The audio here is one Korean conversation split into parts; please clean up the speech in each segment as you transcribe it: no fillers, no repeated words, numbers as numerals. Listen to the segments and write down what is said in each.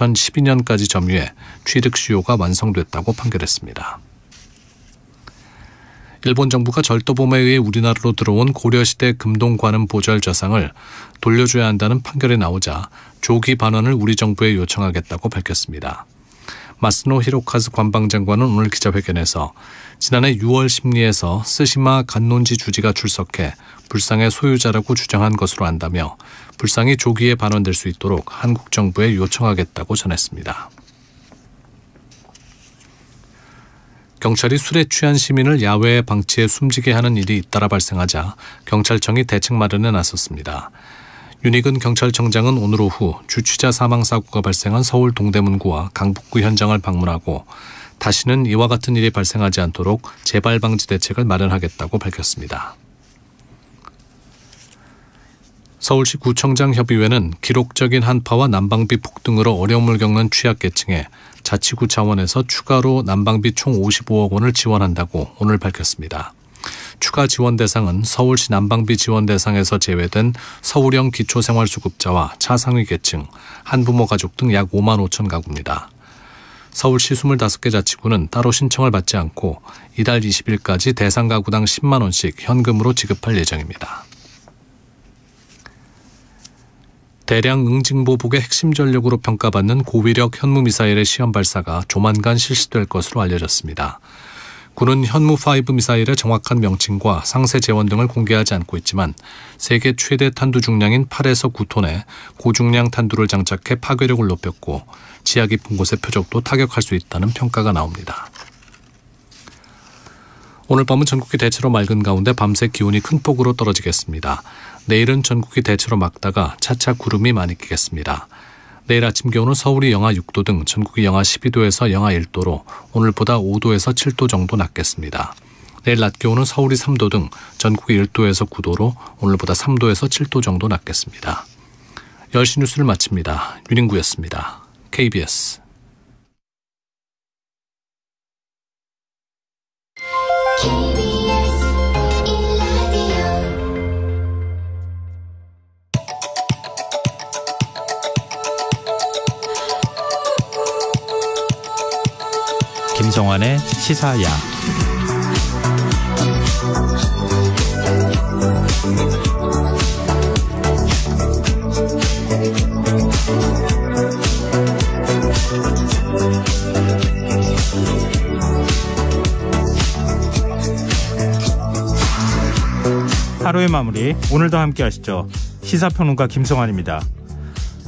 2012년까지 점유해 취득 수요가 완성됐다고 판결했습니다. 일본 정부가 절도범에 의해 우리나라로 들어온 고려시대 금동관음 보절 좌상을 돌려줘야 한다는 판결이 나오자 조기 반환을 우리 정부에 요청하겠다고 밝혔습니다. 마스노 히로카즈 관방장관은 오늘 기자회견에서 지난해 6월 심리에서 스시마 간논지 주지가 출석해 불상의 소유자라고 주장한 것으로 안다며 불상이 조기에 반환될 수 있도록 한국 정부에 요청하겠다고 전했습니다. 경찰이 술에 취한 시민을 야외에 방치해 숨지게 하는 일이 잇따라 발생하자 경찰청이 대책 마련에 나섰습니다. 윤익은 경찰청장은 오늘 오후 주취자 사망 사고가 발생한 서울 동대문구와 강북구 현장을 방문하고 다시는 이와 같은 일이 발생하지 않도록 재발 방지 대책을 마련하겠다고 밝혔습니다. 서울시 구청장 협의회는 기록적인 한파와 난방비 폭등으로 어려움을 겪는 취약계층에 자치구 차원에서 추가로 난방비 총 55억 원을 지원한다고 오늘 밝혔습니다. 추가 지원 대상은 서울시 난방비 지원 대상에서 제외된 서울형 기초생활수급자와 차상위 계층, 한부모 가족 등 약 5만 5천 가구입니다. 서울시 25개 자치구는 따로 신청을 받지 않고 이달 20일까지 대상 가구당 10만 원씩 현금으로 지급할 예정입니다. 대량 응징보복의 핵심 전력으로 평가받는 고위력 현무미사일의 시험 발사가 조만간 실시될 것으로 알려졌습니다. 군은 현무5 미사일의 정확한 명칭과 상세 재원 등을 공개하지 않고 있지만 세계 최대 탄두 중량인 8에서 9톤의 고중량 탄두를 장착해 파괴력을 높였고 지하 깊은 곳의 표적도 타격할 수 있다는 평가가 나옵니다. 오늘 밤은 전국이 대체로 맑은 가운데 밤새 기온이 큰 폭으로 떨어지겠습니다. 내일은 전국이 대체로 맑다가 차차 구름이 많이 끼겠습니다. 내일 아침 기온은 서울이 영하 6도 등 전국이 영하 12도에서 영하 1도로 오늘보다 5도에서 7도 정도 낮겠습니다. 내일 낮 기온은 서울이 3도 등 전국이 1도에서 9도로 오늘보다 3도에서 7도 정도 낮겠습니다. 10시 뉴스를 마칩니다. 윤인구였습니다. KBS 김성환의 시사야. 하루의 마무리, 오늘도 함께 하시죠. 시사평론가 김성환입니다.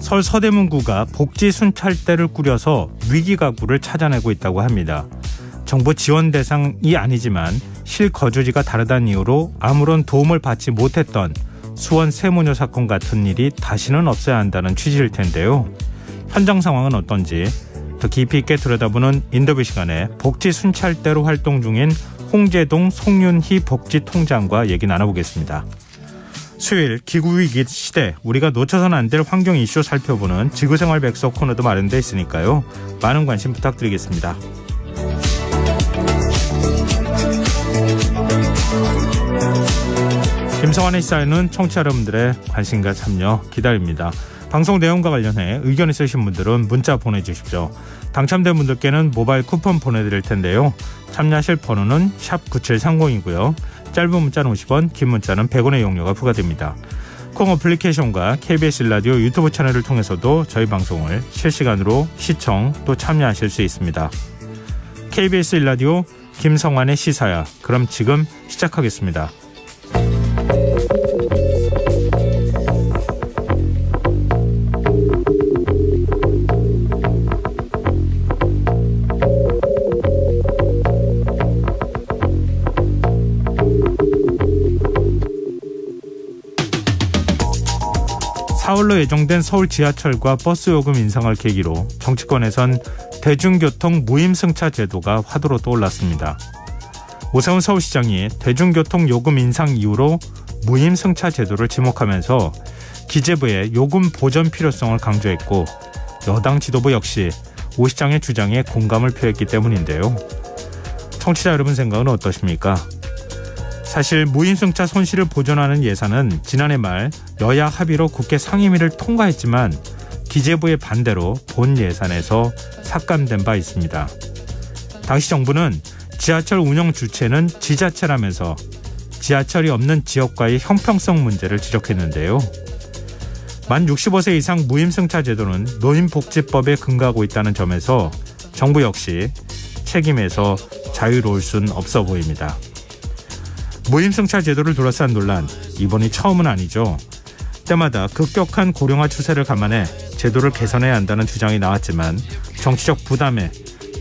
서울 서대문구가 복지 순찰대를 꾸려서 위기 가구를 찾아내고 있다고 합니다. 정부 지원 대상이 아니지만 실거주지가 다르다는 이유로 아무런 도움을 받지 못했던 수원 세모녀 사건 같은 일이 다시는 없어야 한다는 취지일 텐데요. 현장 상황은 어떤지 더 깊이 있게 들여다보는 인터뷰 시간에 복지 순찰대로 활동 중인 홍제동 송윤희 복지통장과 얘기 나눠보겠습니다. 수요일 기후위기 시대 우리가 놓쳐서는 안 될 환경 이슈 살펴보는 지구생활 백서 코너도 마련되어 있으니까요. 많은 관심 부탁드리겠습니다. 김성환의 시사에는 청취자 여러분들의 관심과 참여 기다립니다. 방송 내용과 관련해 의견 있으신 분들은 문자 보내주십시오. 당첨된 분들께는 모바일 쿠폰 보내드릴 텐데요. 참여하실 번호는 샵 9730이고요. 짧은 문자는 50원, 긴 문자는 100원의 이용료가 부과됩니다. 콩 어플리케이션과 KBS 라디오 유튜브 채널을 통해서도 저희 방송을 실시간으로 시청 또 참여하실 수 있습니다. KBS 라디오 김성환의 시사야. 그럼 지금 시작하겠습니다. 사흘로 예정된 서울 지하철과 버스 요금 인상을 계기로 정치권에선 대중교통 무임승차 제도가 화두로 떠올랐습니다. 오세훈 서울시장이 대중교통 요금 인상 이후로 무임승차 제도를 지목하면서 기재부의 요금 보전 필요성을 강조했고 여당 지도부 역시 오 시장의 주장에 공감을 표했기 때문인데요. 청취자 여러분 생각은 어떠십니까? 사실 무임승차 손실을 보전하는 예산은 지난해 말 여야 합의로 국회 상임위를 통과했지만 기재부의 반대로 본 예산에서 삭감된 바 있습니다. 당시 정부는 지하철 운영 주체는 지자체라면서 지하철이 없는 지역과의 형평성 문제를 지적했는데요. 만 65세 이상 무임승차 제도는 노인복지법에 근거하고 있다는 점에서 정부 역시 책임에서 자유로울 순 없어 보입니다. 무임승차 제도를 둘러싼 논란, 이번이 처음은 아니죠. 때마다 급격한 고령화 추세를 감안해 제도를 개선해야 한다는 주장이 나왔지만 정치적 부담에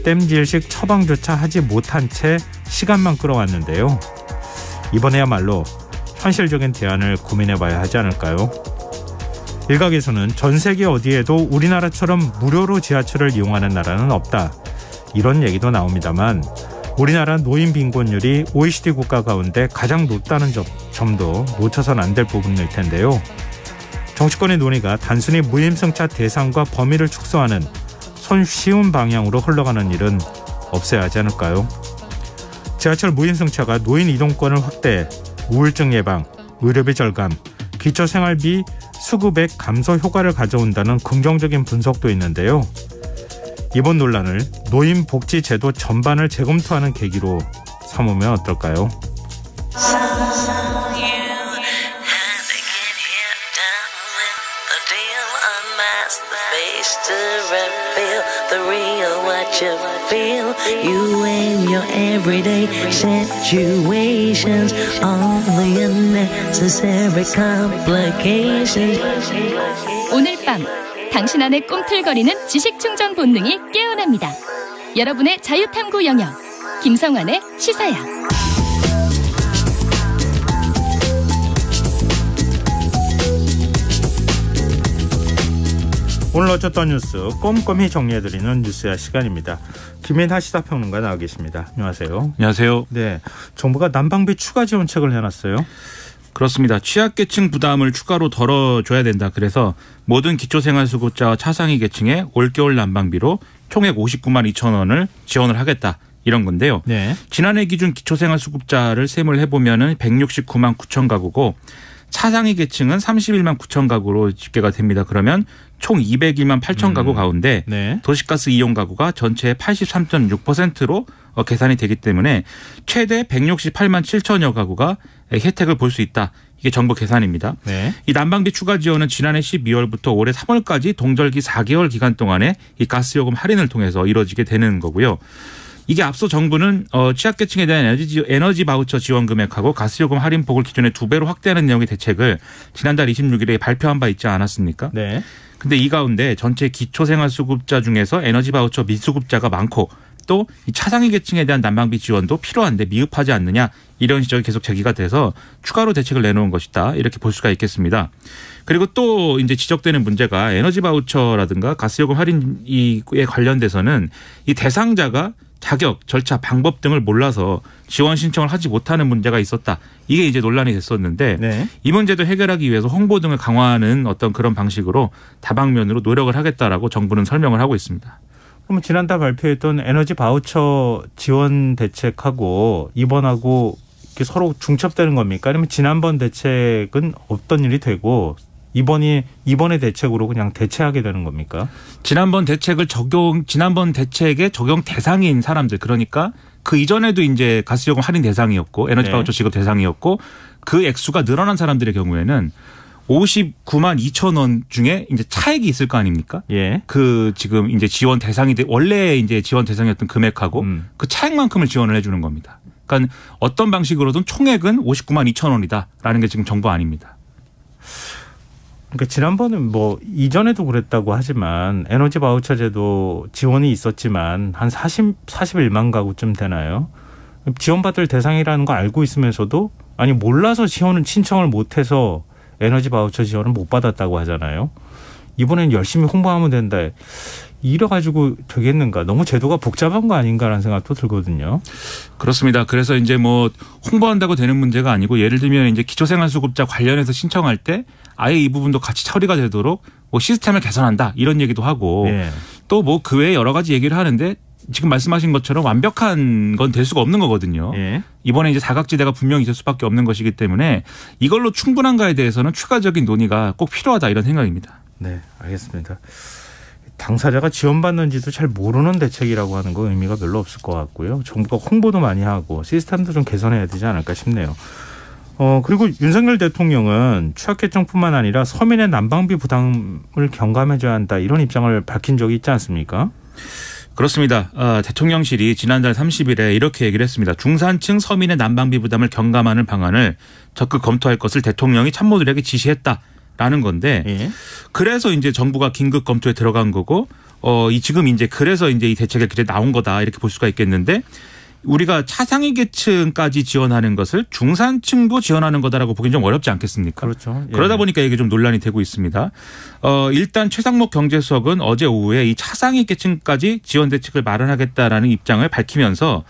땜질식 처방조차 하지 못한 채 시간만 끌어왔는데요. 이번에야말로 현실적인 대안을 고민해봐야 하지 않을까요? 일각에서는 전 세계 어디에도 우리나라처럼 무료로 지하철을 이용하는 나라는 없다, 이런 얘기도 나옵니다만 우리나라 노인 빈곤율이 OECD 국가 가운데 가장 높다는 점도 놓쳐선 안 될 부분일 텐데요. 정치권의 논의가 단순히 무임승차 대상과 범위를 축소하는 손쉬운 방향으로 흘러가는 일은 없어야 하지 않을까요? 지하철 무임승차가 노인 이동권을 확대해 우울증 예방, 의료비 절감, 기초생활비 수급액 감소 효과를 가져온다는 긍정적인 분석도 있는데요. 이번 논란을 노인복지제도 전반을 재검토하는 계기로 삼으면 어떨까요? You and your everyday situations, all the unnecessary complications. 오늘 밤 당신 안에 꿈틀거리는 지식충전 본능이 깨어납니다. 여러분의 자유탐구 영역 김성환의 시사야. 오늘 어쩌던 뉴스 꼼꼼히 정리해드리는 뉴스야 시간입니다. 김민하 시사평론가 나와 계십니다. 안녕하세요. 안녕하세요. 네, 정부가 난방비 추가 지원책을 해놨어요. 그렇습니다. 취약계층 부담을 추가로 덜어줘야 된다. 그래서 모든 기초생활수급자와 차상위 계층에 올겨울 난방비로 총액 59만 2천 원을 지원을 하겠다. 이런 건데요. 네. 지난해 기준 기초생활수급자를 셈을 해보면은 169만 9천 가구고 차상위 계층은 31만 9천 가구로 집계가 됩니다. 그러면 총 201만 8천 가구 가운데 네. 도시가스 이용 가구가 전체의 83.6%로 계산이 되기 때문에 최대 168만 7천여 가구가 혜택을 볼 수 있다. 이게 정부 계산입니다. 네. 이 난방비 추가 지원은 지난해 12월부터 올해 3월까지 동절기 4개월 기간 동안에 이 가스요금 할인을 통해서 이루어지게 되는 거고요. 이게 앞서 정부는 취약계층에 대한 에너지 바우처 지원 금액하고 가스요금 할인폭을 기존의 2배로 확대하는 내용의 대책을 지난달 26일에 발표한 바 있지 않았습니까? 네. 근데 이 가운데 전체 기초생활수급자 중에서 에너지 바우처 미수급자가 많고 또 이 차상위 계층에 대한 난방비 지원도 필요한데 미흡하지 않느냐, 이런 지적이 계속 제기가 돼서 추가로 대책을 내놓은 것이다, 이렇게 볼 수가 있겠습니다. 그리고 또 이제 지적되는 문제가 에너지 바우처라든가 가스요금 할인에 관련돼서는 이 대상자가 자격, 절차, 방법 등을 몰라서 지원 신청을 하지 못하는 문제가 있었다. 이게 이제 논란이 됐었는데 네. 이 문제도 해결하기 위해서 홍보 등을 강화하는 어떤 그런 방식으로 다방면으로 노력을 하겠다라고 정부는 설명을 하고 있습니다. 그럼 지난달 발표했던 에너지 바우처 지원 대책하고 이번하고 이렇게 서로 중첩되는 겁니까? 아니면 지난번 대책은 없던 일이 되고 이번의 대책으로 그냥 대체하게 되는 겁니까? 지난번 대책의 적용 대상인 사람들, 그러니까 그 이전에도 이제 가스요금 할인 대상이었고 에너지 네. 바우처 지급 대상이었고 그 액수가 늘어난 사람들의 경우에는 59만 2천 원 중에 이제 차액이 있을 거 아닙니까? 예. 그 지금 이제 지원 대상이 원래 이제 지원 대상이었던 금액하고 그 차액만큼을 지원을 해주는 겁니다. 그러니까 어떤 방식으로든 총액은 59만 2천 원이다라는 게 지금 정보 아닙니다. 그러니까 지난번은 뭐 이전에도 그랬다고 하지만 에너지 바우처 제도 지원이 있었지만 한 41만 가구쯤 되나요? 지원받을 대상이라는 거 알고 있으면서도 아니 몰라서 신청을 못해서 에너지 바우처 지원을 못 받았다고 하잖아요. 이번엔 열심히 홍보하면 된다. 이래가지고 되겠는가? 너무 제도가 복잡한 거 아닌가라는 생각도 들거든요. 그렇습니다. 그래서 이제 뭐 홍보한다고 되는 문제가 아니고 예를 들면 이제 기초생활수급자 관련해서 신청할 때 아예 이 부분도 같이 처리가 되도록 뭐 시스템을 개선한다, 이런 얘기도 하고 예. 또 뭐 그 외에 여러 가지 얘기를 하는데 지금 말씀하신 것처럼 완벽한 건 될 수가 없는 거거든요. 예. 이번에 이제 사각지대가 분명히 있을 수밖에 없는 것이기 때문에 이걸로 충분한가에 대해서는 추가적인 논의가 꼭 필요하다, 이런 생각입니다. 네, 알겠습니다. 당사자가 지원받는지도 잘 모르는 대책이라고 하는 거 의미가 별로 없을 것 같고요. 정부가 홍보도 많이 하고 시스템도 좀 개선해야 되지 않을까 싶네요. 그리고 윤석열 대통령은 취약계층뿐만 아니라 서민의 난방비 부담을 경감해줘야 한다 이런 입장을 밝힌 적이 있지 않습니까? 그렇습니다. 대통령실이 지난달 30일에 이렇게 얘기를 했습니다. 중산층 서민의 난방비 부담을 경감하는 방안을 적극 검토할 것을 대통령이 참모들에게 지시했다라는 건데 예. 그래서 이제 정부가 긴급 검토에 들어간 거고 지금 이제 그래서 이제 이 대책의 길에 나온 거다 이렇게 볼 수가 있겠는데 우리가 차상위 계층까지 지원하는 것을 중산층도 지원하는 거다라고 보기는 좀 어렵지 않겠습니까? 그렇죠. 예. 그러다 보니까 이게 좀 논란이 되고 있습니다. 일단 최상목 경제수석은 어제 오후에 이 차상위 계층까지 지원 대책을 마련하겠다라는 입장을 밝히면서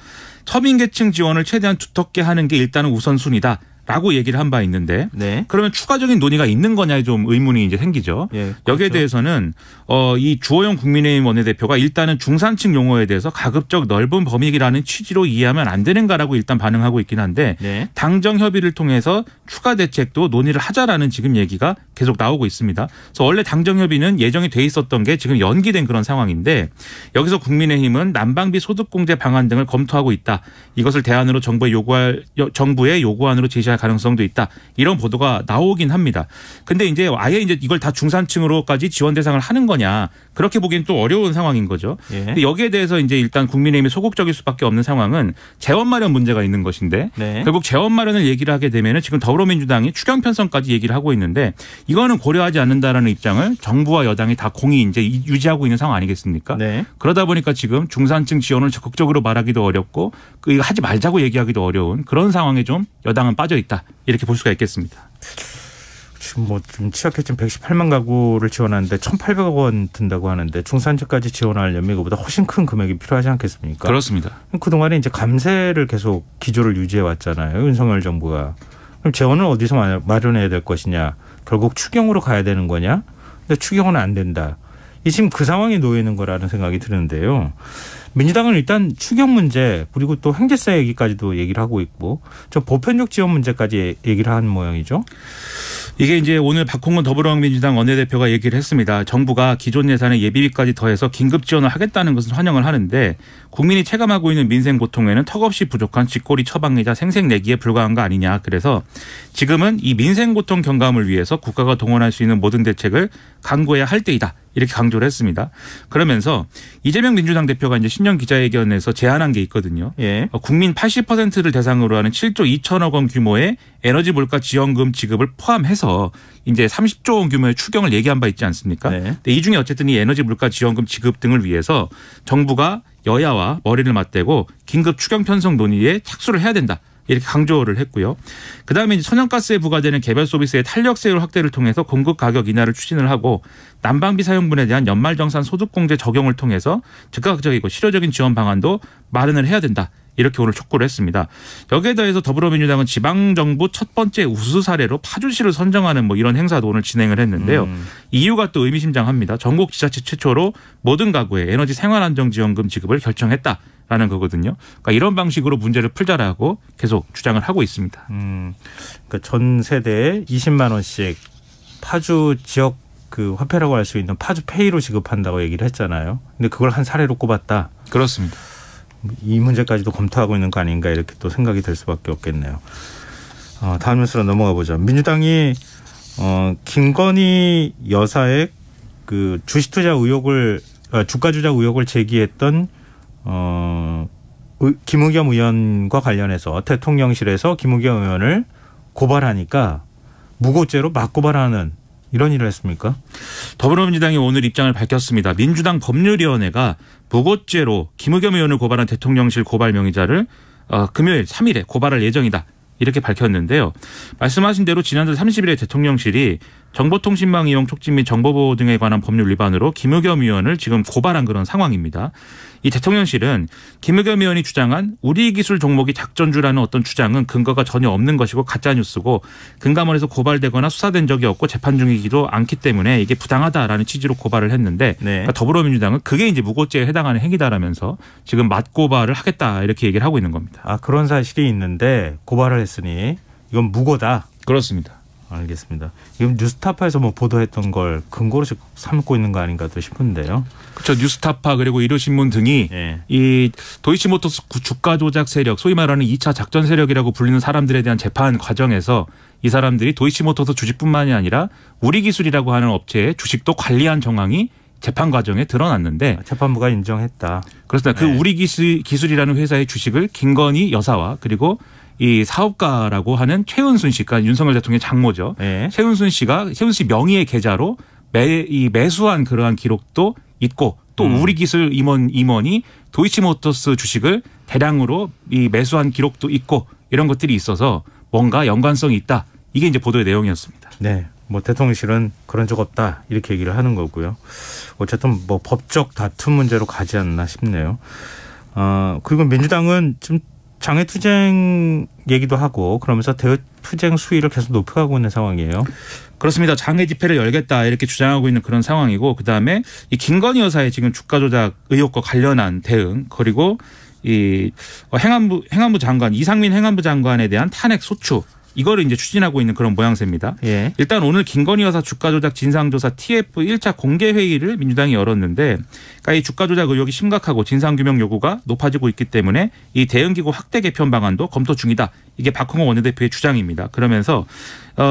서민 계층 지원을 최대한 두텁게 하는 게 일단은 우선순위다. 라고 얘기를 한 바 있는데 네. 그러면 추가적인 논의가 있는 거냐에 좀 의문이 이제 생기죠. 예, 그렇죠. 여기에 대해서는 이 주호영 국민의힘 원내대표가 일단은 중산층 용어에 대해서 가급적 넓은 범위라는 취지로 이해하면 안 되는가라고 일단 반응하고 있긴 한데 네. 당정 협의를 통해서 추가 대책도 논의를 하자라는 지금 얘기가 계속 나오고 있습니다. 그래서 원래 당정 협의는 예정이 돼 있었던 게 지금 연기된 그런 상황인데 여기서 국민의힘은 난방비 소득공제 방안 등을 검토하고 있다. 이것을 대안으로 정부의 요구안으로 제시할 가능성도 있다. 이런 보도가 나오긴 합니다. 근데 이제 아예 이제 이걸 다 중산층으로까지 지원 대상을 하는 거냐. 그렇게 보기엔 또 어려운 상황인 거죠. 예. 근데 여기에 대해서 이제 일단 국민의힘이 소극적일 수밖에 없는 상황은 재원 마련 문제가 있는 것인데 네. 결국 재원 마련을 얘기를 하게 되면은 지금 더불어민주당이 추경 편성까지 얘기를 하고 있는데 이거는 고려하지 않는다라는 입장을 정부와 여당이 다 공히 이제 유지하고 있는 상황 아니겠습니까? 네. 그러다 보니까 지금 중산층 지원을 적극적으로 말하기도 어렵고 이거 하지 말자고 얘기하기도 어려운 그런 상황에 좀 여당은 빠져 있다. 이렇게 볼 수가 있겠습니다. 지금 뭐 좀 취약계층 118만 가구를 지원하는데 1,800억 원 든다고 하는데 중산층까지 지원하려면 이거보다 훨씬 큰 금액이 필요하지 않겠습니까? 그렇습니다. 그동안에 이제 감세를 계속 기조를 유지해 왔잖아요. 윤석열 정부가. 그럼 재원을 어디서 마련해야 될 것이냐. 결국 추경으로 가야 되는 거냐. 근데 추경은 안 된다. 이 지금 그 상황에 놓여 있는 거라는 생각이 드는데요. 민주당은 일단 추경 문제 그리고 또 행제세 얘기까지도 얘기를 하고 있고 저 보편적 지원 문제까지 얘기를 한 모양이죠. 이게 이제 오늘 박홍근 더불어민주당 원내대표가 얘기를 했습니다. 정부가 기존 예산에 예비비까지 더해서 긴급 지원을 하겠다는 것은 환영을 하는데 국민이 체감하고 있는 민생 고통에는 턱없이 부족한 쥐꼬리 처방이자 생색내기에 불과한 거 아니냐. 그래서 지금은 이 민생 고통 경감을 위해서 국가가 동원할 수 있는 모든 대책을 강구해야 할 때이다. 이렇게 강조를 했습니다. 그러면서 이재명 민주당 대표가 이제 신년 기자회견에서 제안한 게 있거든요. 예. 국민 80%를 대상으로 하는 7조 2천억 원 규모의 에너지 물가 지원금 지급을 포함해서 이제 30조 원 규모의 추경을 얘기한 바 있지 않습니까? 네. 근데 이 중에 어쨌든 이 에너지 물가 지원금 지급 등을 위해서 정부가 여야와 머리를 맞대고 긴급 추경 편성 논의에 착수를 해야 된다. 이렇게 강조를 했고요. 그다음에 이제 천연가스에 부과되는 개별 서비스의 탄력세율 확대를 통해서 공급 가격 인하를 추진을 하고 난방비 사용분에 대한 연말정산 소득공제 적용을 통해서 즉각적이고 실효적인 지원 방안도 마련을 해야 된다. 이렇게 오늘 촉구를 했습니다. 여기에 더해서 더불어민주당은 지방정부 첫 번째 우수 사례로 파주시를 선정하는 뭐 이런 행사도 오늘 진행을 했는데요. 이유가 또 의미심장합니다. 전국 지자체 최초로 모든 가구에 에너지 생활안정지원금 지급을 결정했다라는 거거든요. 그러니까 이런 방식으로 문제를 풀자라고 계속 주장을 하고 있습니다. 그러니까 전 세대에 20만 원씩 파주 지역 그 화폐라고 할 수 있는 파주페이로 지급한다고 얘기를 했잖아요. 근데 그걸 한 사례로 꼽았다. 그렇습니다. 이 문제까지도 검토하고 있는 거 아닌가 이렇게 또 생각이 될 수밖에 없겠네요. 다음 뉴스로 넘어가 보죠. 민주당이 김건희 여사의 그 주가 조작 의혹을 제기했던 김의겸 의원과 관련해서 대통령실에서 김의겸 의원을 고발하니까 무고죄로 맞고발하는 이런 일을 했습니까? 더불어민주당이 오늘 입장을 밝혔습니다. 민주당 법률위원회가 무고죄로 김의겸 의원을 고발한 대통령실 고발 명의자를 금요일 3일에 고발할 예정이다. 이렇게 밝혔는데요. 말씀하신 대로 지난달 30일에 대통령실이 정보통신망 이용 촉진 및 정보보호 등에 관한 법률 위반으로 김의겸 의원을 지금 고발한 그런 상황입니다. 이 대통령실은 김의겸 의원이 주장한 우리 기술 종목이 작전주라는 어떤 주장은 근거가 전혀 없는 것이고 가짜뉴스고 금감원에서 고발되거나 수사된 적이 없고 재판 중이기도 않기 때문에 이게 부당하다라는 취지로 고발을 했는데 네. 그러니까 더불어민주당은 그게 이제 무고죄에 해당하는 행위다라면서 지금 맞고발을 하겠다 이렇게 얘기를 하고 있는 겁니다. 그런 사실이 있는데 고발을 했으니 이건 무고다. 그렇습니다. 알겠습니다. 지금 뉴스타파에서 뭐 보도했던 걸 근거로 삼고 있는 거 아닌가 또 싶은데요. 그렇죠. 뉴스타파 그리고 일요신문 등이 예. 이 도이치모터스 주가 조작 세력, 소위 말하는 2차 작전 세력이라고 불리는 사람들에 대한 재판 과정에서 이 사람들이 도이치모터스 주식뿐만이 아니라 우리 기술이라고 하는 업체의 주식도 관리한 정황이 재판 과정에 드러났는데 재판부가 인정했다. 그렇습니다. 그 우리 기술이라는 회사의 주식을 김건희 여사와 그리고 이 사업가라고 하는 최은순 씨, 그러니까 윤석열 대통령의 장모죠. 네. 최은순 씨 명의의 계좌로 매수한 그러한 기록도 있고 또 우리 기술 임원이 도이치모터스 주식을 대량으로 이 매수한 기록도 있고 이런 것들이 있어서 뭔가 연관성이 있다. 이게 이제 보도의 내용이었습니다. 네. 뭐 대통령실은 그런 적 없다 이렇게 얘기를 하는 거고요. 어쨌든 뭐 법적 다툼 문제로 가지 않나 싶네요. 그리고 민주당은 좀 장외투쟁 얘기도 하고 그러면서 대투쟁 수위를 계속 높여가고 있는 상황이에요. 그렇습니다. 장외 집회를 열겠다 이렇게 주장하고 있는 그런 상황이고 그다음에 이 김건희 여사의 지금 주가 조작 의혹과 관련한 대응 그리고 이 행안부 장관 이상민 행안부 장관에 대한 탄핵 소추 이거를 이제 추진하고 있는 그런 모양새입니다. 예. 일단 오늘 김건희 여사 주가 조작 진상조사 TF 1차 공개 회의를 민주당이 열었는데 그러니까 이 주가 조작 의혹이 심각하고 진상규명 요구가 높아지고 있기 때문에 이 대응기구 확대 개편 방안도 검토 중이다. 이게 박홍호 원내대표의 주장입니다. 그러면서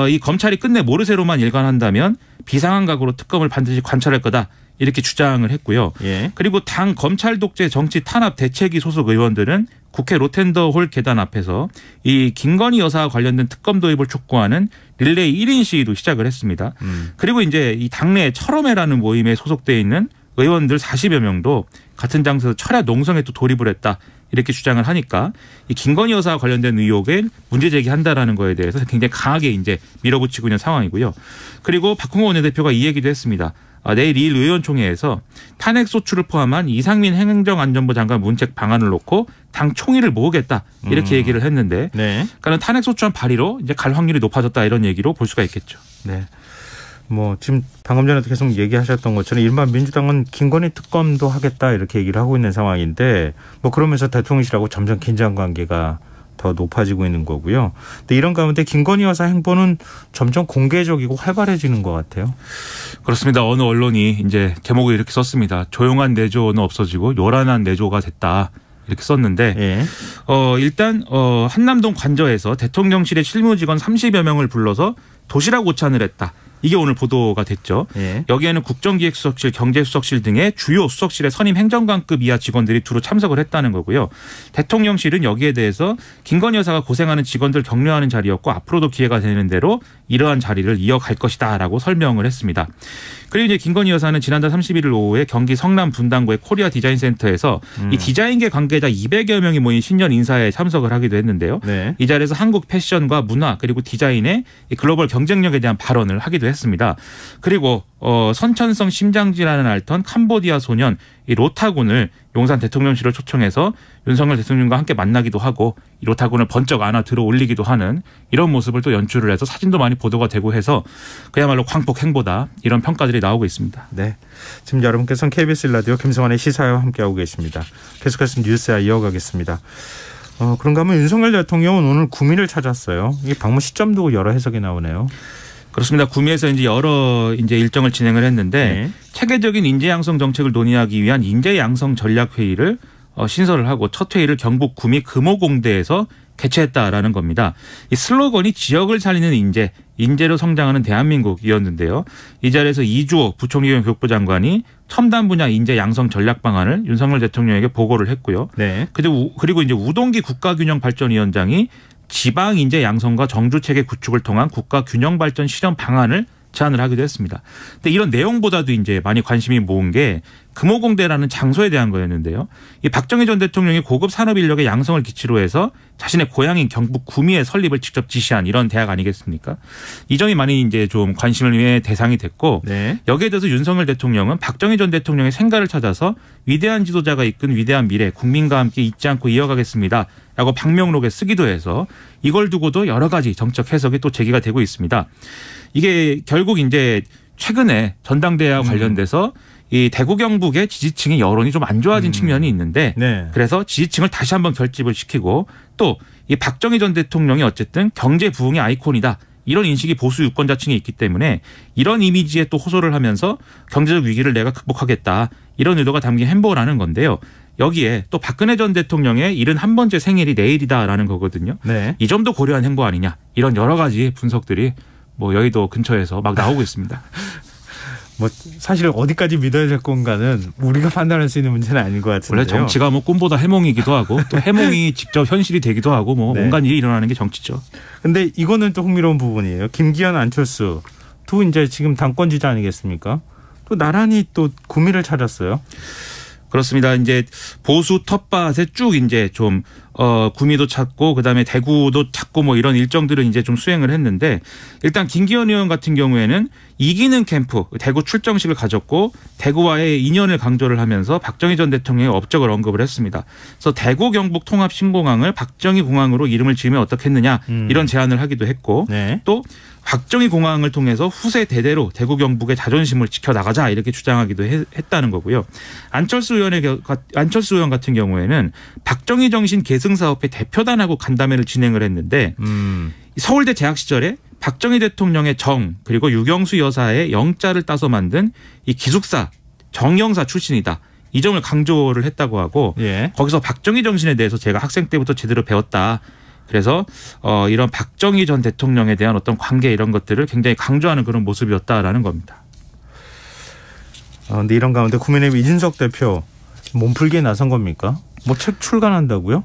이 검찰이 끝내 모르쇠로만 일관한다면 비상한 각오로 특검을 반드시 관철할 거다. 이렇게 주장을 했고요. 예. 그리고 당 검찰 독재 정치 탄압 대책위 소속 의원들은 국회 로텐더홀 계단 앞에서 이 김건희 여사와 관련된 특검 도입을 촉구하는 릴레이 1인 시위도 시작을 했습니다. 그리고 이제 이 당내 철험회라는 모임에 소속돼 있는 의원들 40여 명도 같은 장소에서 철야 농성에 또 돌입을 했다. 이렇게 주장을 하니까 이 김건희 여사와 관련된 의혹에 문제 제기한다라는 거에 대해서 굉장히 강하게 이제 밀어붙이고 있는 상황이고요. 그리고 박홍호 원내대표가 이 얘기도 했습니다. 내일 2일 의원총회에서 탄핵 소추를 포함한 이상민 행정안전부 장관 문책 방안을 놓고 당 총의를 모으겠다 이렇게 얘기를 했는데, 네. 그러니까 탄핵 소추안 발의로 이제 갈 확률이 높아졌다 이런 얘기로 볼 수가 있겠죠. 네. 뭐 지금 방금 전에도 계속 얘기하셨던 것처럼 일반 민주당은 김건희 특검도 하겠다 이렇게 얘기를 하고 있는 상황인데 뭐 그러면서 대통령실하고 점점 긴장 관계가 더 높아지고 있는 거고요. 근데 이런 가운데 김건희 여사 행보는 점점 공개적이고 활발해지는 것 같아요. 그렇습니다. 어느 언론이 이제 제목을 이렇게 썼습니다. 조용한 내조는 없어지고 요란한 내조가 됐다. 이렇게 썼는데 예. 일단 한남동 관저에서 대통령실의 실무직원 30여 명을 불러서 도시락 오찬을 했다. 이게 오늘 보도가 됐죠. 예. 여기에는 국정기획수석실, 경제수석실 등의 주요 수석실의 선임 행정관급 이하 직원들이 두루 참석을 했다는 거고요. 대통령실은 여기에 대해서 김건희 여사가 고생하는 직원들 격려하는 자리였고 앞으로도 기회가 되는 대로 이러한 자리를 이어갈 것이다라고 설명을 했습니다. 그리고 이제 김건희 여사는 지난달 31일 오후에 경기 성남 분당구의 코리아 디자인센터에서 이 디자인계 관계자 200여 명이 모인 신년 인사에 참석을 하기도 했는데요. 네. 이 자리에서 한국 패션과 문화 그리고 디자인의 글로벌 경쟁력에 대한 발언을 하기도 했습니다. 그리고 선천성 심장질환을 앓던 캄보디아 소년 이 로타군을 용산 대통령실을 초청해서 윤석열 대통령과 함께 만나기도 하고 이 로타군을 번쩍 안아 들어 올리기도 하는 이런 모습을 또 연출을 해서 사진도 많이 보도가 되고 해서 그야말로 광폭 행보다 이런 평가들이 나오고 있습니다. 네, 지금 여러분께서는 KBS 라디오 김성환의 시사와 함께하고 계십니다. 계속해서 뉴스와 이어가겠습니다. 그런가 하면 윤석열 대통령은 오늘 구미를 찾았어요. 이 방문 시점도 여러 해석이 나오네요. 그렇습니다. 구미에서 이제 여러 일정을 진행을 했는데 체계적인 인재 양성 정책을 논의하기 위한 인재 양성 전략 회의를 신설을 하고 첫 회의를 경북 구미 금호공대에서 개최했다라는 겁니다. 이 슬로건이 지역을 살리는 인재로 성장하는 대한민국이었는데요. 이 자리에서 이주호 부총리 겸 교육부 장관이 첨단 분야 인재 양성 전략 방안을 윤석열 대통령에게 보고를 했고요. 네. 그리고 이제 우동기 국가균형발전위원장이 지방 인재 양성과 정주 체계 구축을 통한 국가 균형 발전 실현 방안을 제안을 하기도 했습니다. 근데 이런 내용보다도 이제 많이 관심이 모은 게 금호공대라는 장소에 대한 거였는데요. 이 박정희 전 대통령이 고급 산업 인력의 양성을 기치로 해서 자신의 고향인 경북 구미의 설립을 직접 지시한 이런 대학 아니겠습니까? 이 점이 많이 이제 좀 관심의 대상이 됐고 네. 여기에 대해서 윤석열 대통령은 박정희 전 대통령의 생가를 찾아서 위대한 지도자가 이끈 위대한 미래 국민과 함께 잊지 않고 이어가겠습니다. 라고 방명록에 쓰기도 해서 이걸 두고도 여러 가지 정책 해석이 또 제기가 되고 있습니다. 이게 결국 이제 최근에 전당대회와 관련돼서 이 대구 경북의 지지층의 여론이 좀 안 좋아진 측면이 있는데 네. 그래서 지지층을 다시 한번 결집을 시키고 또 이 박정희 전 대통령이 어쨌든 경제 부흥의 아이콘이다 이런 인식이 보수 유권자층에 있기 때문에 이런 이미지에 또 호소를 하면서 경제적 위기를 내가 극복하겠다 이런 의도가 담긴 행보라는 건데요. 여기에 또 박근혜 전 대통령의 71번째 생일이 내일이다라는 거거든요. 네. 이 점도 고려한 행보 아니냐 이런 여러 가지 분석들이 뭐 여의도 근처에서 막 나오고 있습니다. 뭐 사실 어디까지 믿어야 될 건가는 우리가 판단할 수 있는 문제는 아닌 것 같은데요. 원래 정치가 뭐 꿈보다 해몽이기도 하고 또 해몽이 직접 현실이 되기도 하고 뭐 네. 온갖 일이 일어나는 게 정치죠. 근데 이거는 또 흥미로운 부분이에요. 김기현, 안철수 두 이제 지금 당권 주자 아니겠습니까? 또 나란히 또 구미를 찾았어요. 그렇습니다. 이제 보수 텃밭에 쭉 이제 좀 구미도 찾고 그다음에 대구도 찾고 뭐 이런 일정들은 이제 좀 수행을 했는데 일단 김기현 의원 같은 경우에는 이기는 캠프 대구 출정식을 가졌고 대구와의 인연을 강조를 하면서 박정희 전 대통령의 업적을 언급을 했습니다. 그래서 대구 경북 통합 신공항을 박정희 공항으로 이름을 지으면 어떻겠느냐 이런 제안을 하기도 했고 네. 또 박정희 공항을 통해서 후세 대대로 대구 경북의 자존심을 지켜나가자 이렇게 주장하기도 했다는 거고요. 안철수 의원 같은 경우에는 박정희 정신 계승 사업회 대표단하고 간담회를 진행을 했는데 서울대 재학 시절에 박정희 대통령의 정 그리고 유경수 여사의 영자를 따서 만든 이 기숙사 정영사 출신이다. 이 점을 강조를 했다고 하고 예. 거기서 박정희 정신에 대해서 제가 학생 때부터 제대로 배웠다. 그래서 이런 박정희 전 대통령에 대한 어떤 관계 이런 것들을 굉장히 강조하는 그런 모습이었다라는 겁니다. 근데 이런 가운데 국민의힘 이준석 대표 몸풀기에 나선 겁니까? 뭐 책 출간한다고요?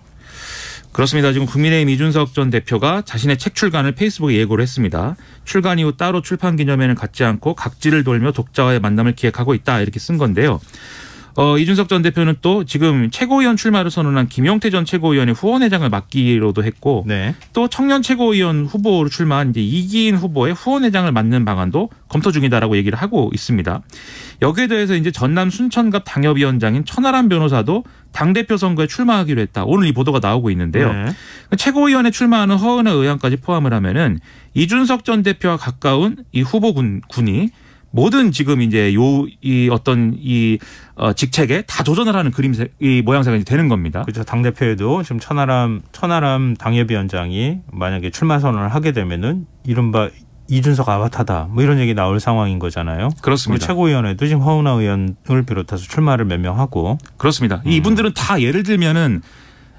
그렇습니다. 지금 국민의힘 이준석 전 대표가 자신의 책 출간을 페이스북에 예고를 했습니다. 출간 이후 따로 출판 기념회는 갖지 않고 각지를 돌며 독자와의 만남을 기획하고 있다 이렇게 쓴 건데요. 이준석 전 대표는 또 지금 최고위원 출마를 선언한 김용태 전 최고위원의 후원회장을 맡기로도 했고 네. 또 청년 최고위원 후보로 출마한 이제 이기인 후보의 후원회장을 맡는 방안도 검토 중이다라고 얘기를 하고 있습니다. 여기에 대해서 이제 전남 순천갑 당협위원장인 천하람 변호사도 당대표 선거에 출마하기로 했다. 오늘 이 보도가 나오고 있는데요. 네. 최고위원에 출마하는 허은하 의원까지 포함을 하면은 이준석 전 대표와 가까운 이 후보군이 모든 지금 이제 이 어떤 이 직책에 다 도전을 하는 이 모양새가 이제 되는 겁니다. 그렇죠. 당대표에도 지금 천하람 당협위원장이 만약에 출마 선언을 하게 되면은 이른바 이준석 아바타다 뭐 이런 얘기 나올 상황인 거잖아요. 그렇습니다. 최고위원회도 지금 허은하 의원을 비롯해서 출마를 몇 명 하고. 그렇습니다. 이분들은 다 예를 들면은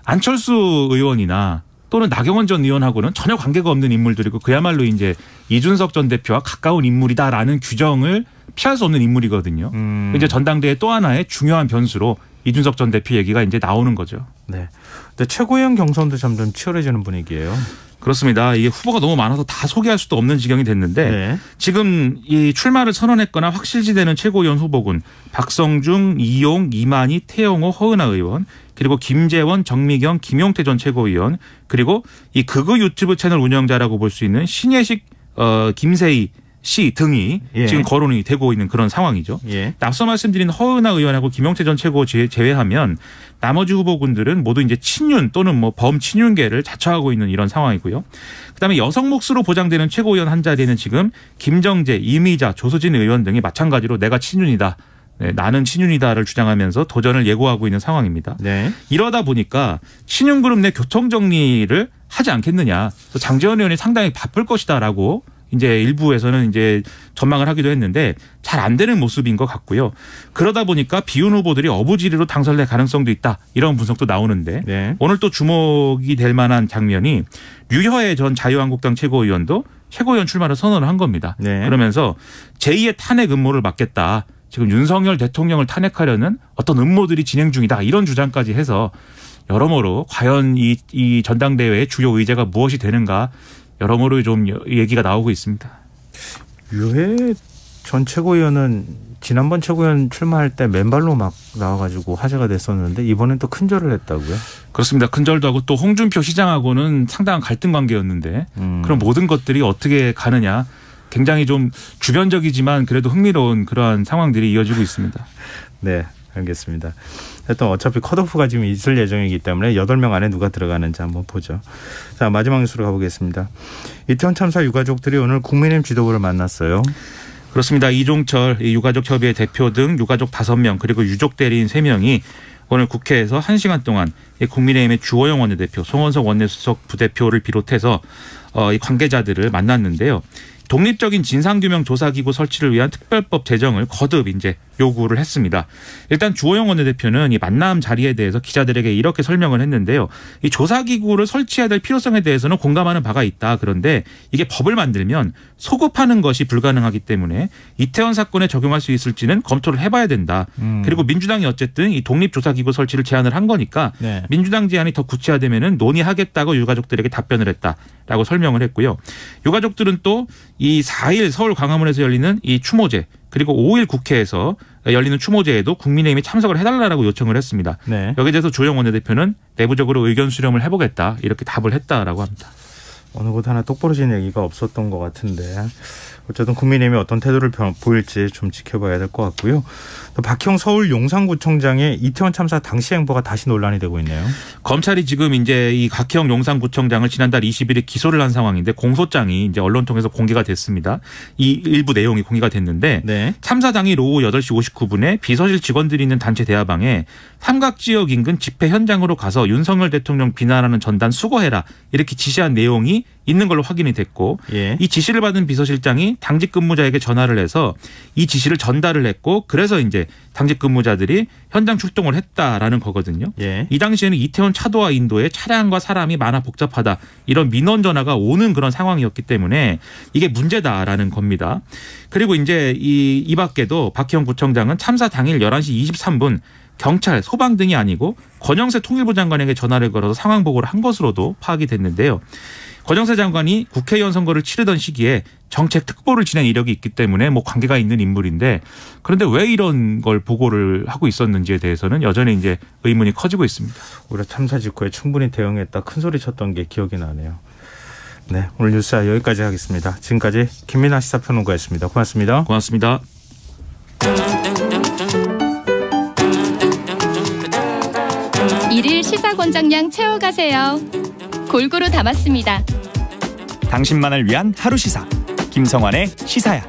안철수 의원이나 또는 나경원 전 의원하고는 전혀 관계가 없는 인물들이고 그야말로 이제 이준석 전 대표와 가까운 인물이다라는 규정을 피할 수 없는 인물이거든요. 이제 전당대회 또 하나의 중요한 변수로 이준석 전 대표 얘기가 이제 나오는 거죠. 네. 근데 최고위원 경선도 점점 치열해지는 분위기예요. 그렇습니다. 이게 후보가 너무 많아서 다 소개할 수도 없는 지경이 됐는데 네. 지금 이 출마를 선언했거나 확실시되는 최고위원 후보군 박성중, 이용, 이만희, 태영호, 허은하 의원 그리고 김재원, 정미경, 김용태 전 최고위원 그리고 이 극우 유튜브 채널 운영자라고 볼 수 있는 신예식 김세희 씨 등이 예. 지금 거론이 되고 있는 그런 상황이죠. 예. 앞서 말씀드린 허은하 의원하고 김용태 전 최고 제외하면 나머지 후보군들은 모두 이제 친윤 또는 뭐 범친윤계를 자처하고 있는 이런 상황이고요. 그다음에 여성 몫으로 보장되는 최고위원 한 자리에는 지금 김정재, 이미자, 조수진 의원 등이 마찬가지로 내가 친윤이다. 네, 나는 친윤이다를 주장하면서 도전을 예고하고 있는 상황입니다. 네. 이러다 보니까 친윤그룹 내 교통정리를 하지 않겠느냐. 장제원 의원이 상당히 바쁠 것이다라고 이제 일부에서는 이제 전망을 하기도 했는데 잘 안 되는 모습인 것 같고요. 그러다 보니까 비윤 후보들이 어부지리로 당선될 가능성도 있다. 이런 분석도 나오는데 네. 오늘 또 주목이 될 만한 장면이 류혀의 전 자유한국당 최고위원도 최고위원 출마를 선언을 한 겁니다. 네. 그러면서 제2의 탄핵 음모를 막겠다. 지금 윤석열 대통령을 탄핵하려는 어떤 음모들이 진행 중이다. 이런 주장까지 해서 여러모로 과연 이 전당대회의 주요 의제가 무엇이 되는가 여러모로 좀 얘기가 나오고 있습니다. 유해 전 최고위원은 지난번 최고위원 출마할 때 맨발로 막 나와가지고 화제가 됐었는데 이번엔 또 큰절을 했다고요? 그렇습니다. 큰절도 하고 또 홍준표 시장하고는 상당한 갈등 관계였는데 그런 모든 것들이 어떻게 가느냐 굉장히 좀 주변적이지만 그래도 흥미로운 그러한 상황들이 이어지고 있습니다. 네, 알겠습니다. 일단 어차피 컷오프가 지금 있을 예정이기 때문에 8명 안에 누가 들어가는지 한번 보죠. 자, 마지막 뉴스로 가보겠습니다. 이태원 참사 유가족들이 오늘 국민의힘 지도부를 만났어요. 그렇습니다. 이종철 유가족 협의회 대표 등 유가족 5명 그리고 유족 대리인 3명이 오늘 국회에서 1시간 동안 국민의힘의 주호영 원내대표, 송원석 원내수석 부대표를 비롯해서 이 관계자들을 만났는데요. 독립적인 진상규명 조사기구 설치를 위한 특별법 제정을 거듭 이제 요구를 했습니다. 일단 주호영 원내대표는 이 만남 자리에 대해서 기자들에게 이렇게 설명을 했는데요. 이 조사기구를 설치해야 될 필요성에 대해서는 공감하는 바가 있다. 그런데 이게 법을 만들면 소급하는 것이 불가능하기 때문에 이태원 사건에 적용할 수 있을지는 검토를 해봐야 된다. 그리고 민주당이 어쨌든 이 독립조사기구 설치를 제안을 한 거니까 네. 민주당 제안이 더 구체화되면은 논의하겠다고 유가족들에게 답변을 했다라고 설명을 했고요. 유가족들은 또 이 4일 서울 광화문에서 열리는 이 추모제 그리고 5일 국회에서 열리는 추모제에도 국민의힘이 참석을 해달라고 요청을 했습니다. 네. 여기에 대해서 주호영 원내대표는 내부적으로 의견 수렴을 해보겠다 이렇게 답을 했다라고 합니다. 어느 곳 하나 똑부러진 얘기가 없었던 것 같은데 어쨌든 국민의힘이 어떤 태도를 보일지 좀 지켜봐야 될 것 같고요. 또 박형 서울 용산구청장의 이태원 참사 당시 행보가 다시 논란이 되고 있네요. 검찰이 지금 이제 이 박형 용산구청장을 지난달 20일에 기소를 한 상황인데 공소장이 이제 언론 통해서 공개가 됐습니다. 이 일부 내용이 공개가 됐는데 네. 참사 당일 오후 8시 59분에 비서실 직원들이 있는 단체 대화방에 삼각지역 인근 집회 현장으로 가서 윤석열 대통령 비난하는 전단 수거해라 이렇게 지시한 내용이 있는 걸로 확인이 됐고 예. 이 지시를 받은 비서실장이 당직 근무자에게 전화를 해서 이 지시를 전달을 했고 그래서 이제 당직 근무자들이 현장 출동을 했다라는 거거든요. 예. 이 당시에는 이태원 차도와 인도에 차량과 사람이 많아 복잡하다 이런 민원 전화가 오는 그런 상황이었기 때문에 이게 문제다라는 겁니다. 그리고 이제 이 밖에도 박형 구청장은 참사 당일 11시 23분 경찰, 소방 등이 아니고 권영세 통일부 장관에게 전화를 걸어서 상황 보고를 한 것으로도 파악이 됐는데요. 권영세 장관이 국회의원 선거를 치르던 시기에 정책 특보를 지낸 이력이 있기 때문에 뭐 관계가 있는 인물인데 그런데 왜 이런 걸 보고를 하고 있었는지에 대해서는 여전히 이제 의문이 커지고 있습니다. 우리가 참사 직후에 충분히 대응했다 큰 소리 쳤던 게 기억이 나네요. 네, 오늘 뉴스야 여기까지 하겠습니다. 지금까지 김민아 시사평론가였습니다. 고맙습니다. 고맙습니다. 일일 시사권장량 채워가세요. 골고루 담았습니다. 당신만을 위한 하루 시사 김성환의 시사야.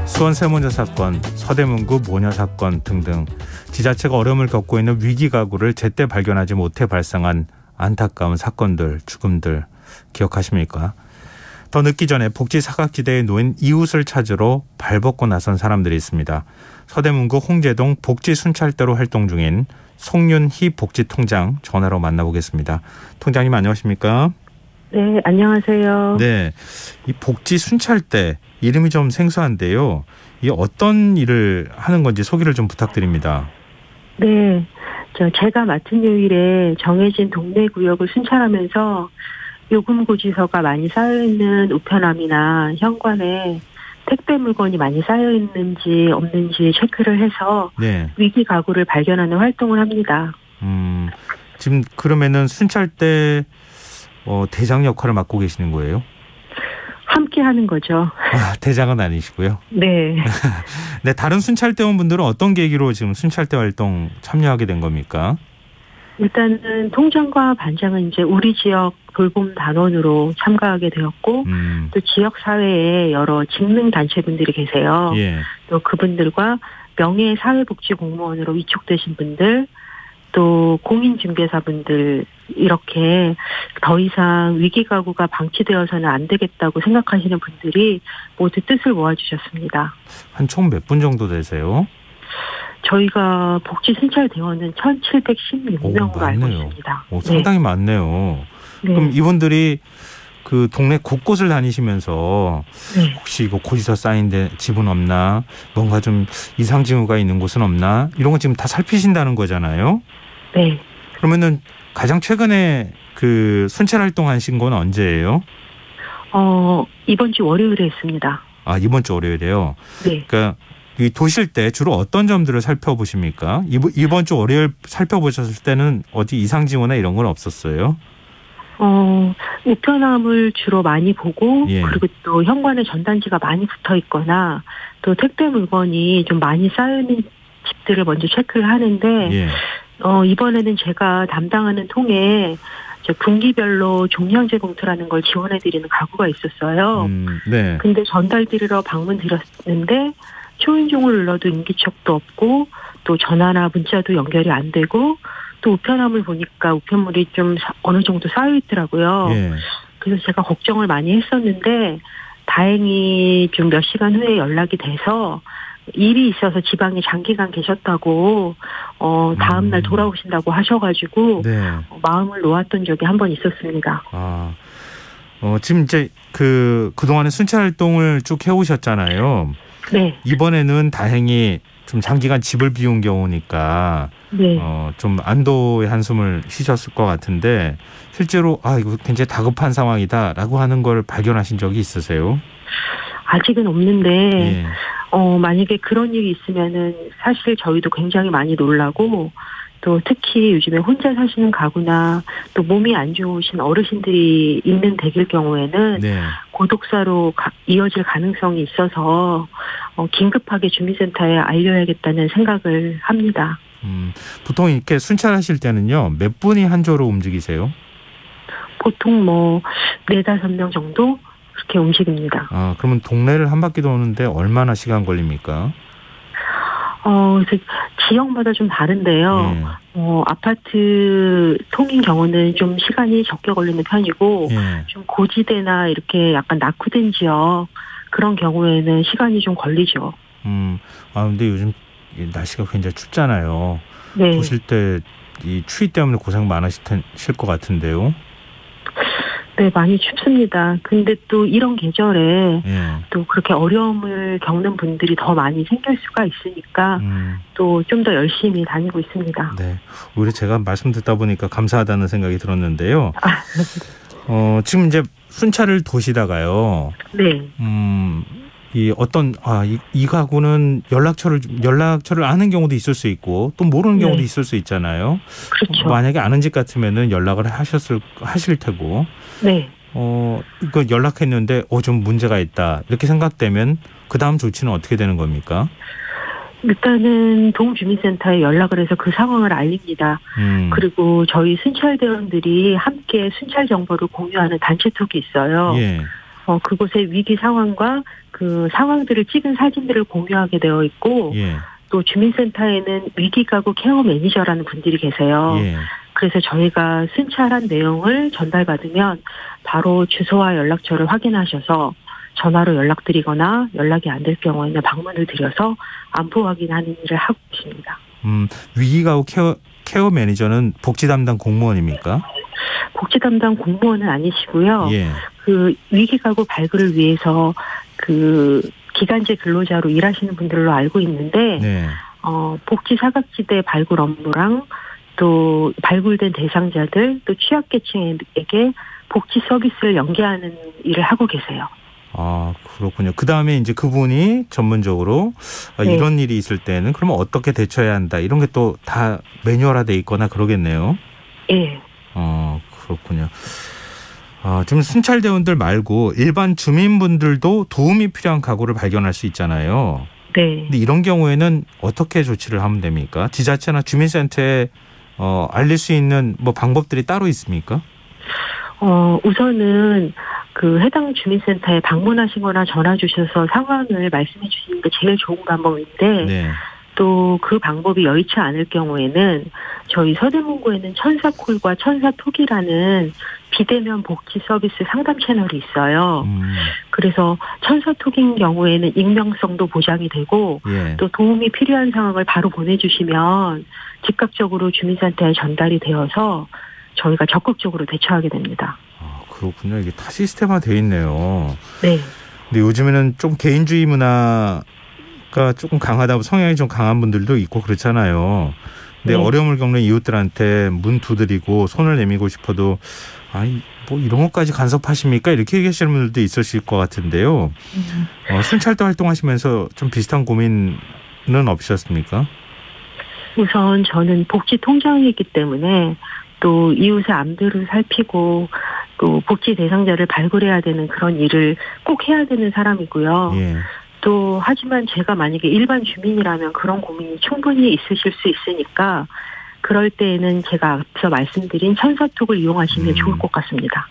수원 세모녀 사건, 서대문구 모녀 사건 등등 지자체가 어려움을 겪고 있는 위기 가구를 제때 발견하지 못해 발생한 안타까운 사건들, 죽음들 기억하십니까? 더 늦기 전에 복지 사각지대에 놓인 이웃을 찾으러 발벗고 나선 사람들이 있습니다. 서대문구 홍제동 복지 순찰대로 활동 중인 송윤희 복지통장 전화로 만나보겠습니다. 통장님 안녕하십니까? 네, 안녕하세요. 네, 이 복지 순찰대 이름이 좀 생소한데요. 이 어떤 일을 하는 건지 소개를 좀 부탁드립니다. 네, 제가 맡은 요일에 정해진 동네 구역을 순찰하면서 요금 고지서가 많이 쌓여있는 우편함이나 현관에 택배 물건이 많이 쌓여있는지 없는지 체크를 해서 네. 위기 가구를 발견하는 활동을 합니다. 지금 그러면은 순찰대 대장 역할을 맡고 계시는 거예요? 함께 하는 거죠. 아, 대장은 아니시고요. 네. 네, 다른 순찰대원분들은 어떤 계기로 지금 순찰대 활동 참여하게 된 겁니까? 일단은 통장과 반장은 이제 우리 지역 돌봄 단원으로 참가하게 되었고 또 지역 사회에 여러 직능 단체분들이 계세요. 예. 또 그분들과 명예 사회복지 공무원으로 위촉되신 분들, 또 공인중개사분들 이렇게 더 이상 위기 가구가 방치되어서는 안 되겠다고 생각하시는 분들이 모두 뜻을 모아주셨습니다. 한 총 몇 분 정도 되세요? 저희가 복지 순찰 대원은 1,716명으로 알고 있습니다. 상당히 많네요. 네. 그럼 이분들이 그 동네 곳곳을 다니시면서 네. 혹시 이거 고지서 쌓인 데 집은 없나, 뭔가 좀 이상 징후가 있는 곳은 없나, 이런 거 지금 다 살피신다는 거잖아요. 네. 그러면은 가장 최근에 그 순찰 활동하신 건 언제예요? 이번 주 월요일에 했습니다. 아, 이번 주 월요일에요. 네. 그러니까 이 도실 때 주로 어떤 점들을 살펴보십니까? 이번 주 월요일 살펴보셨을 때는 어디 이상 징후나 이런 건 없었어요? 우편함을 주로 많이 보고 예. 그리고 또 현관에 전단지가 많이 붙어 있거나 또 택배 물건이 좀 많이 쌓여있는 집들을 먼저 체크를 하는데 예. 이번에는 제가 담당하는 통에 분기별로 종량제 봉투라는 걸 지원해드리는 가구가 있었어요. 네. 근데 전달 드리러 방문 드렸는데 초인종을 눌러도 인기척도 없고 또 전화나 문자도 연결이 안 되고 또 우편함을 보니까 우편물이 좀 어느 정도 쌓여 있더라고요. 예. 그래서 제가 걱정을 많이 했었는데 다행히 좀 몇 시간 후에 연락이 돼서 일이 있어서 지방에 장기간 계셨다고 다음 날 돌아오신다고 하셔가지고 네. 마음을 놓았던 적이 한 번 있었습니다. 아, 지금 이제 그동안에 순찰 활동을 쭉 해오셨잖아요. 네. 이번에는 다행히 좀 장기간 집을 비운 경우니까 네. 좀 안도의 한숨을 쉬셨을 것 같은데 실제로 이거 굉장히 다급한 상황이다라고 하는 걸 발견하신 적이 있으세요? 아직은 없는데 예. 만약에 그런 일이 있으면은 사실 저희도 굉장히 많이 놀라고 또 특히 요즘에 혼자 사시는 가구나 또 몸이 안 좋으신 어르신들이 있는 댁일 경우에는 네. 고독사로 이어질 가능성이 있어서 긴급하게 주민센터에 알려야겠다는 생각을 합니다. 보통 이렇게 순찰하실 때는요, 몇 분이 한 조로 움직이세요? 보통 4-5명 정도 그렇게 움직입니다. 그러면 동네를 한 바퀴 도는데 얼마나 시간 걸립니까? 그래서 지역마다 좀 다른데요. 예. 아파트 통인 경우는 좀 시간이 적게 걸리는 편이고, 예. 좀 고지대나 이렇게 약간 낙후된 지역, 그런 경우에는 시간이 좀 걸리죠. 근데 요즘 날씨가 굉장히 춥잖아요. 네. 보실 때 이 추위 때문에 고생 많으실 것 같은데요. 네, 많이 춥습니다. 근데 또 이런 계절에 예. 또 그렇게 어려움을 겪는 분들이 더 많이 생길 수가 있으니까 또 좀 더 열심히 다니고 있습니다. 네. 오히려 제가 말씀 듣다 보니까 감사하다는 생각이 들었는데요. 지금 이제 순찰을 도시다가요. 네. 이 가구는 연락처를 아는 경우도 있을 수 있고 또 모르는 경우도 네. 있을 수 있잖아요. 그렇죠. 만약에 아는 집 같으면은 연락을 하실 테고. 네. 이거 연락했는데 좀 문제가 있다 이렇게 생각되면 그 다음 조치는 어떻게 되는 겁니까? 일단은 동주민센터에 연락을 해서 그 상황을 알립니다. 그리고 저희 순찰대원들이 함께 순찰 정보를 공유하는 단체톡이 있어요. 예. 그곳에 위기 상황과 그 상황들을 찍은 사진들을 공유하게 되어 있고 예. 또 주민센터에는 위기가구 케어 매니저라는 분들이 계세요. 예. 그래서 저희가 순찰한 내용을 전달받으면 바로 주소와 연락처를 확인하셔서 전화로 연락드리거나 연락이 안 될 경우에는 방문을 드려서 안부 확인하는 일을 하고 있습니다. 위기가구 케어 매니저는 복지 담당 공무원입니까? 복지 담당 공무원은 아니시고요. 예. 그 위기가구 발굴을 위해서 그 기간제 근로자로 일하시는 분들로 알고 있는데 네. 복지 사각지대 발굴 업무랑 또 발굴된 대상자들 또 취약계층에게 복지 서비스를 연계하는 일을 하고 계세요. 그렇군요. 그 다음에 이제 그분이 전문적으로 네. 이런 일이 있을 때는 그러면 어떻게 대처해야 한다 이런 게 또 다 매뉴얼화돼 있거나 그러겠네요. 예. 그렇군요. 지금 순찰대원들 말고 일반 주민분들도 도움이 필요한 가구를 발견할 수 있잖아요. 네. 근데 이런 경우에는 어떻게 조치를 하면 됩니까? 지자체나 주민센터에 알릴 수 있는 방법들이 따로 있습니까? 우선은 그 해당 주민센터에 방문하시거나 전화 주셔서 상황을 말씀해 주시는 게 제일 좋은 방법인데 네. 또 그 방법이 여의치 않을 경우에는 저희 서대문구에는 천사콜과 천사톡이라는 비대면 복지 서비스 상담 채널이 있어요. 그래서 천사톡인 경우에는 익명성도 보장이 되고 예. 또 도움이 필요한 상황을 바로 보내주시면 즉각적으로 주민센터에 전달이 되어서 저희가 적극적으로 대처하게 됩니다. 그렇군요. 이게 다 시스템화되어 있네요. 네. 근데 요즘에는 좀 개인주의 문화가 조금 강하다, 성향이 좀 강한 분들도 있고 그렇잖아요. 근데 네. 어려움을 겪는 이웃들한테 문 두드리고 손을 내밀고 싶어도 이런 것까지 간섭하십니까? 이렇게 얘기하시는 분들도 있으실 것 같은데요. 순찰대 활동하시면서 좀 비슷한 고민은 없으셨습니까? 우선 저는 복지통장이기 때문에 또 이웃의 암들을 살피고 또 복지 대상자를 발굴해야 되는 그런 일을 꼭 해야 되는 사람이고요. 예. 또 하지만 제가 만약에 일반 주민이라면 그런 고민이 충분히 있으실 수 있으니까 그럴 때에는 제가 앞서 말씀드린 천사톡을 이용하시면 좋을 것 같습니다.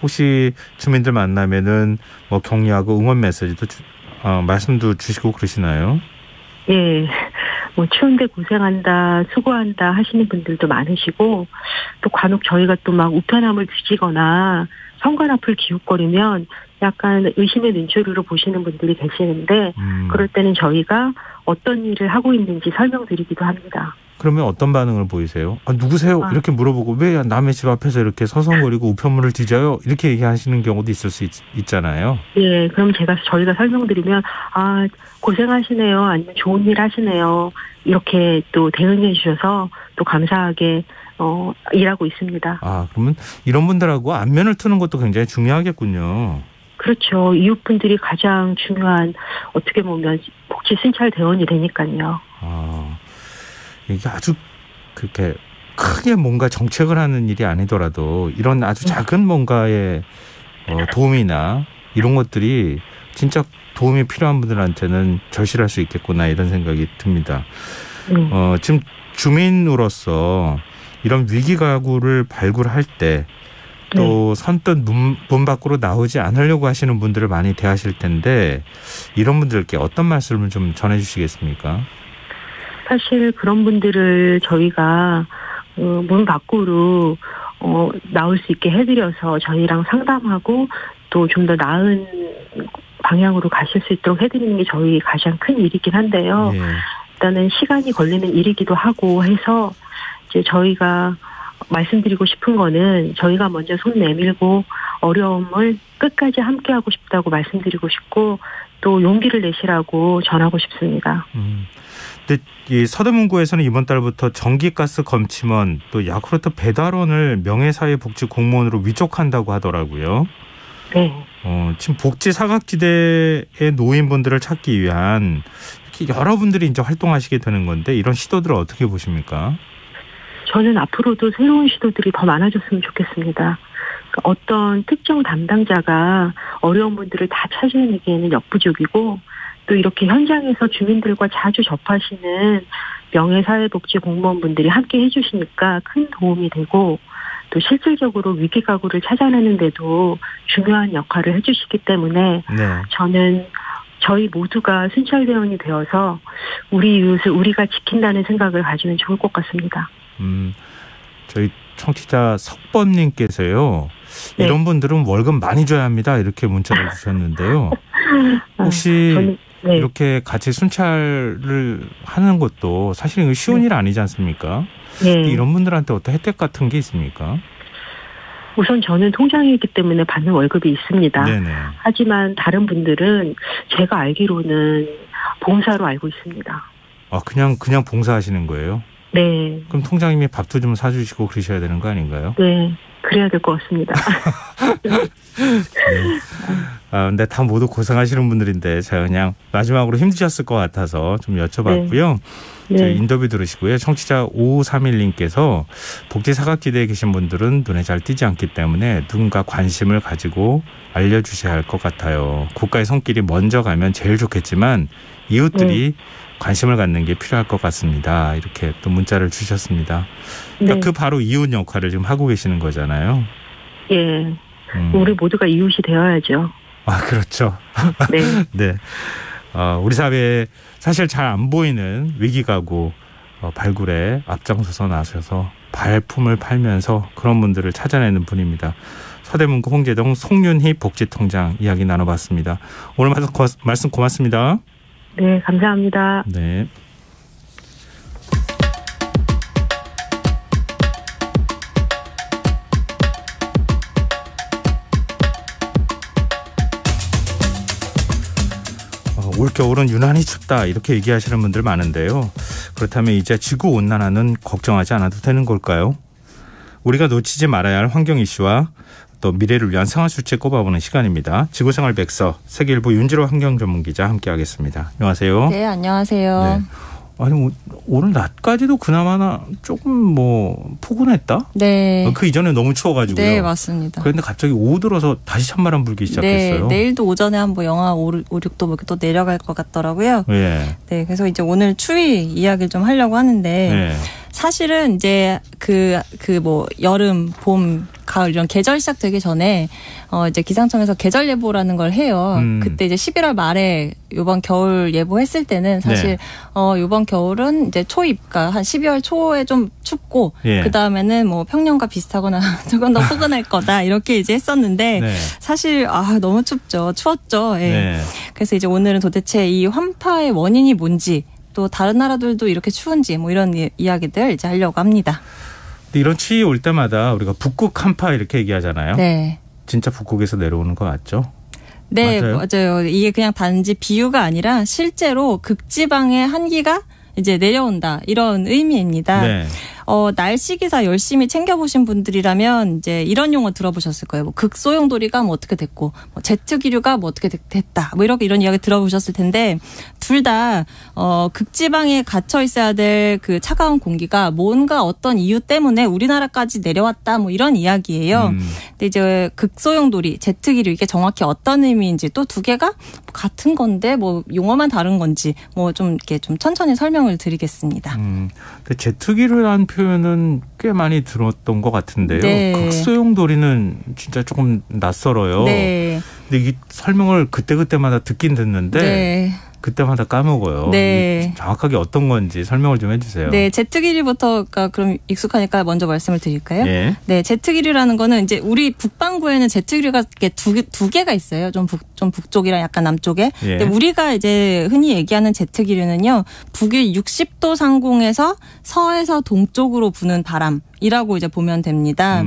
혹시 주민들 만나면은 격려하고 응원 메시지도 말씀도 주시고 그러시나요? 예. 뭐 추운데 고생한다, 수고한다 하시는 분들도 많으시고 또 간혹 저희가 또 막 우편함을 뒤지거나 현관 앞을 기웃거리면 약간 의심의 눈초리로 보시는 분들이 계시는데 그럴 때는 저희가 어떤 일을 하고 있는지 설명드리기도 합니다. 그러면 어떤 반응을 보이세요? 누구세요? 이렇게 물어보고 왜 남의 집 앞에서 이렇게 서성거리고 우편물을 뒤져요? 이렇게 얘기하시는 경우도 있을 수 있잖아요. 예, 그럼 저희가 설명드리면 고생하시네요. 아니면 좋은 일 하시네요. 이렇게 또 대응해 주셔서 또 감사하게 일하고 있습니다. 그러면 이런 분들하고 안면을 트는 것도 굉장히 중요하겠군요. 그렇죠. 이웃분들이 가장 중요한 어떻게 보면 복지 순찰 대원이 되니까요. 이게 아주 그렇게 크게 뭔가 정책을 하는 일이 아니더라도 이런 아주 작은 뭔가의 도움이나 이런 것들이 진짜 도움이 필요한 분들한테는 절실할 수 있겠구나 이런 생각이 듭니다. 지금 주민으로서 이런 위기 가구를 발굴할 때 또 선뜻 문 밖으로 나오지 않으려고 하시는 분들을 많이 대하실 텐데 이런 분들께 어떤 말씀을 좀 전해주시겠습니까? 사실 그런 분들을 저희가 문 밖으로 나올 수 있게 해드려서 저희랑 상담하고 또 좀 더 나은 방향으로 가실 수 있도록 해드리는 게 저희 가장 큰 일이긴 한데요. 예. 일단은 시간이 걸리는 일이기도 하고 해서 이제 저희가 말씀드리고 싶은 거는 저희가 먼저 손 내밀고 어려움을 끝까지 함께하고 싶다고 말씀드리고 싶고 또 용기를 내시라고 전하고 싶습니다. 근데 이 서대문구에서는 이번 달부터 전기가스 검침원 또 야쿠르트 배달원을 명예사회복지 공무원으로 위촉한다고 하더라고요. 네. 지금 복지 사각지대의 노인분들을 찾기 위한 이렇게 여러분들이 이제 활동하시게 되는 건데 이런 시도들을 어떻게 보십니까? 저는 앞으로도 새로운 시도들이 더 많아졌으면 좋겠습니다. 어떤 특정 담당자가 어려운 분들을 다 찾아내기에는 역부족이고 또 이렇게 현장에서 주민들과 자주 접하시는 명예사회복지 공무원분들이 함께 해주시니까 큰 도움이 되고 또 실질적으로 위기 가구를 찾아내는 데도 중요한 역할을 해주시기 때문에 저는 저희 모두가 순찰대원이 되어서 우리 이웃을 우리가 지킨다는 생각을 가지면 좋을 것 같습니다. 저희 청취자 석범님께서요. 이런 분들은 월급 많이 줘야 합니다. 이렇게 문자를 주셨는데요. 혹시 이렇게 같이 순찰을 하는 것도 사실 쉬운 일 아니지 않습니까? 이런 분들한테 어떤 혜택 같은 게 있습니까? 우선 저는 통장이기 때문에 받는 월급이 있습니다. 네네. 하지만 다른 분들은 제가 알기로는 봉사로 알고 있습니다. 그냥 봉사하시는 거예요? 네. 그럼 통장님이 밥도 좀 사주시고 그러셔야 되는 거 아닌가요? 네. 그래야 될 것 같습니다. 근데 다 모두 고생하시는 분들인데 제가 그냥 마지막으로 힘드셨을 것 같아서 좀 여쭤봤고요. 저희 인터뷰 들으시고요. 청취자 5531님께서 복지 사각지대에 계신 분들은 눈에 잘 띄지 않기 때문에 누군가 관심을 가지고 알려주셔야 할 것 같아요. 국가의 손길이 먼저 가면 제일 좋겠지만 이웃들이 관심을 갖는 게 필요할 것 같습니다. 이렇게 또 문자를 주셨습니다. 그러니까 그 바로 이웃 역할을 지금 하고 계시는 거잖아요. 예. 우리 모두가 이웃이 되어야죠. 그렇죠. 네. 네. 우리 사회에 사실 잘 안 보이는 위기가구 발굴에 앞장서서 나서서 발품을 팔면서 그런 분들을 찾아내는 분입니다. 서대문구 홍제동 송윤희 복지통장 이야기 나눠봤습니다. 오늘 말씀 고맙습니다. 네, 감사합니다. 네. 올겨울은 유난히 춥다 이렇게 얘기하시는 분들 많은데요. 그렇다면 이제 지구온난화는 걱정하지 않아도 되는 걸까요? 우리가 놓치지 말아야 할 환경 이슈와 또 미래를 위한 생활수칙 꼽아보는 시간입니다. 지구생활 백서 세계일보 윤지로 환경전문기자 함께하겠습니다. 안녕하세요. 네, 안녕하세요. 네. 아니 오늘 낮까지도 그나마나 조금 포근했다? 네. 그 이전에 너무 추워가지고요. 네, 맞습니다. 그런데 갑자기 오후 들어서 다시 찬바람 불기 시작했어요. 네, 내일도 오전에 한번 영하 5, 6도 또 내려갈 것 같더라고요. 네. 네, 그래서 이제 오늘 추위 이야기를 좀 하려고 하는데 사실은 이제 여름, 봄, 가을 이런 계절 시작되기 전에 이제 기상청에서 계절 예보라는 걸 해요. 그때 이제 11월 말에 이번 겨울 예보했을 때는 사실 이번 겨울은 이제 초입가 한 12월 초에 좀 춥고 그 다음에는 뭐 평년과 비슷하거나 조금 더 포근할 거다 이렇게 이제 했었는데 사실 너무 춥죠. 추웠죠. 그래서 이제 오늘은 도대체 이 환파의 원인이 뭔지 또 다른 나라들도 이렇게 추운지 뭐 이런 이야기들 이제 하려고 합니다. 이런 추위 올 때마다 우리가 북극 한파 이렇게 얘기하잖아요. 네. 진짜 북극에서 내려오는 거 맞죠? 네, 맞아요. 이게 그냥 단지 비유가 아니라 실제로 극지방의 한기가 이제 내려온다 이런 의미입니다. 네. 날씨 기사 열심히 챙겨보신 분들이라면 이제 이런 용어 들어보셨을 거예요. 뭐 극소용돌이가 뭐 어떻게 됐고, 뭐 제트 기류가 뭐 어떻게 됐다. 뭐 이런 이야기 들어보셨을 텐데 둘 다 극지방에 갇혀 있어야 될 그 차가운 공기가 뭔가 어떤 이유 때문에 우리나라까지 내려왔다. 뭐 이런 이야기예요. 근데 이제 극소용돌이, 제트 기류 이게 정확히 어떤 의미인지 또 두 개가 같은 건데 뭐 용어만 다른 건지 뭐 좀 이렇게 좀 천천히 설명을 드리겠습니다. 근데 제트 기류라는 표현은 꽤 많이 들었던 것 같은데요. 네. 극소용돌이는 진짜 조금 낯설어요. 네. 근데 이 설명을 그때마다 듣긴 듣는데 네. 그때마다 까먹어요. 네. 정확하게 어떤 건지 설명을 좀 해주세요. 네, 제트 기류부터가 그럼 익숙하니까 먼저 말씀을 드릴까요? 예. 네, 제트 기류라는 거는 이제 우리 북반구에는 제트 기류가 두 개가 있어요. 좀 북쪽이랑 약간 남쪽에. 예. 근데 우리가 이제 흔히 얘기하는 제트 기류는요, 북위 60도 상공에서 서에서 동쪽으로 부는 바람이라고 이제 보면 됩니다.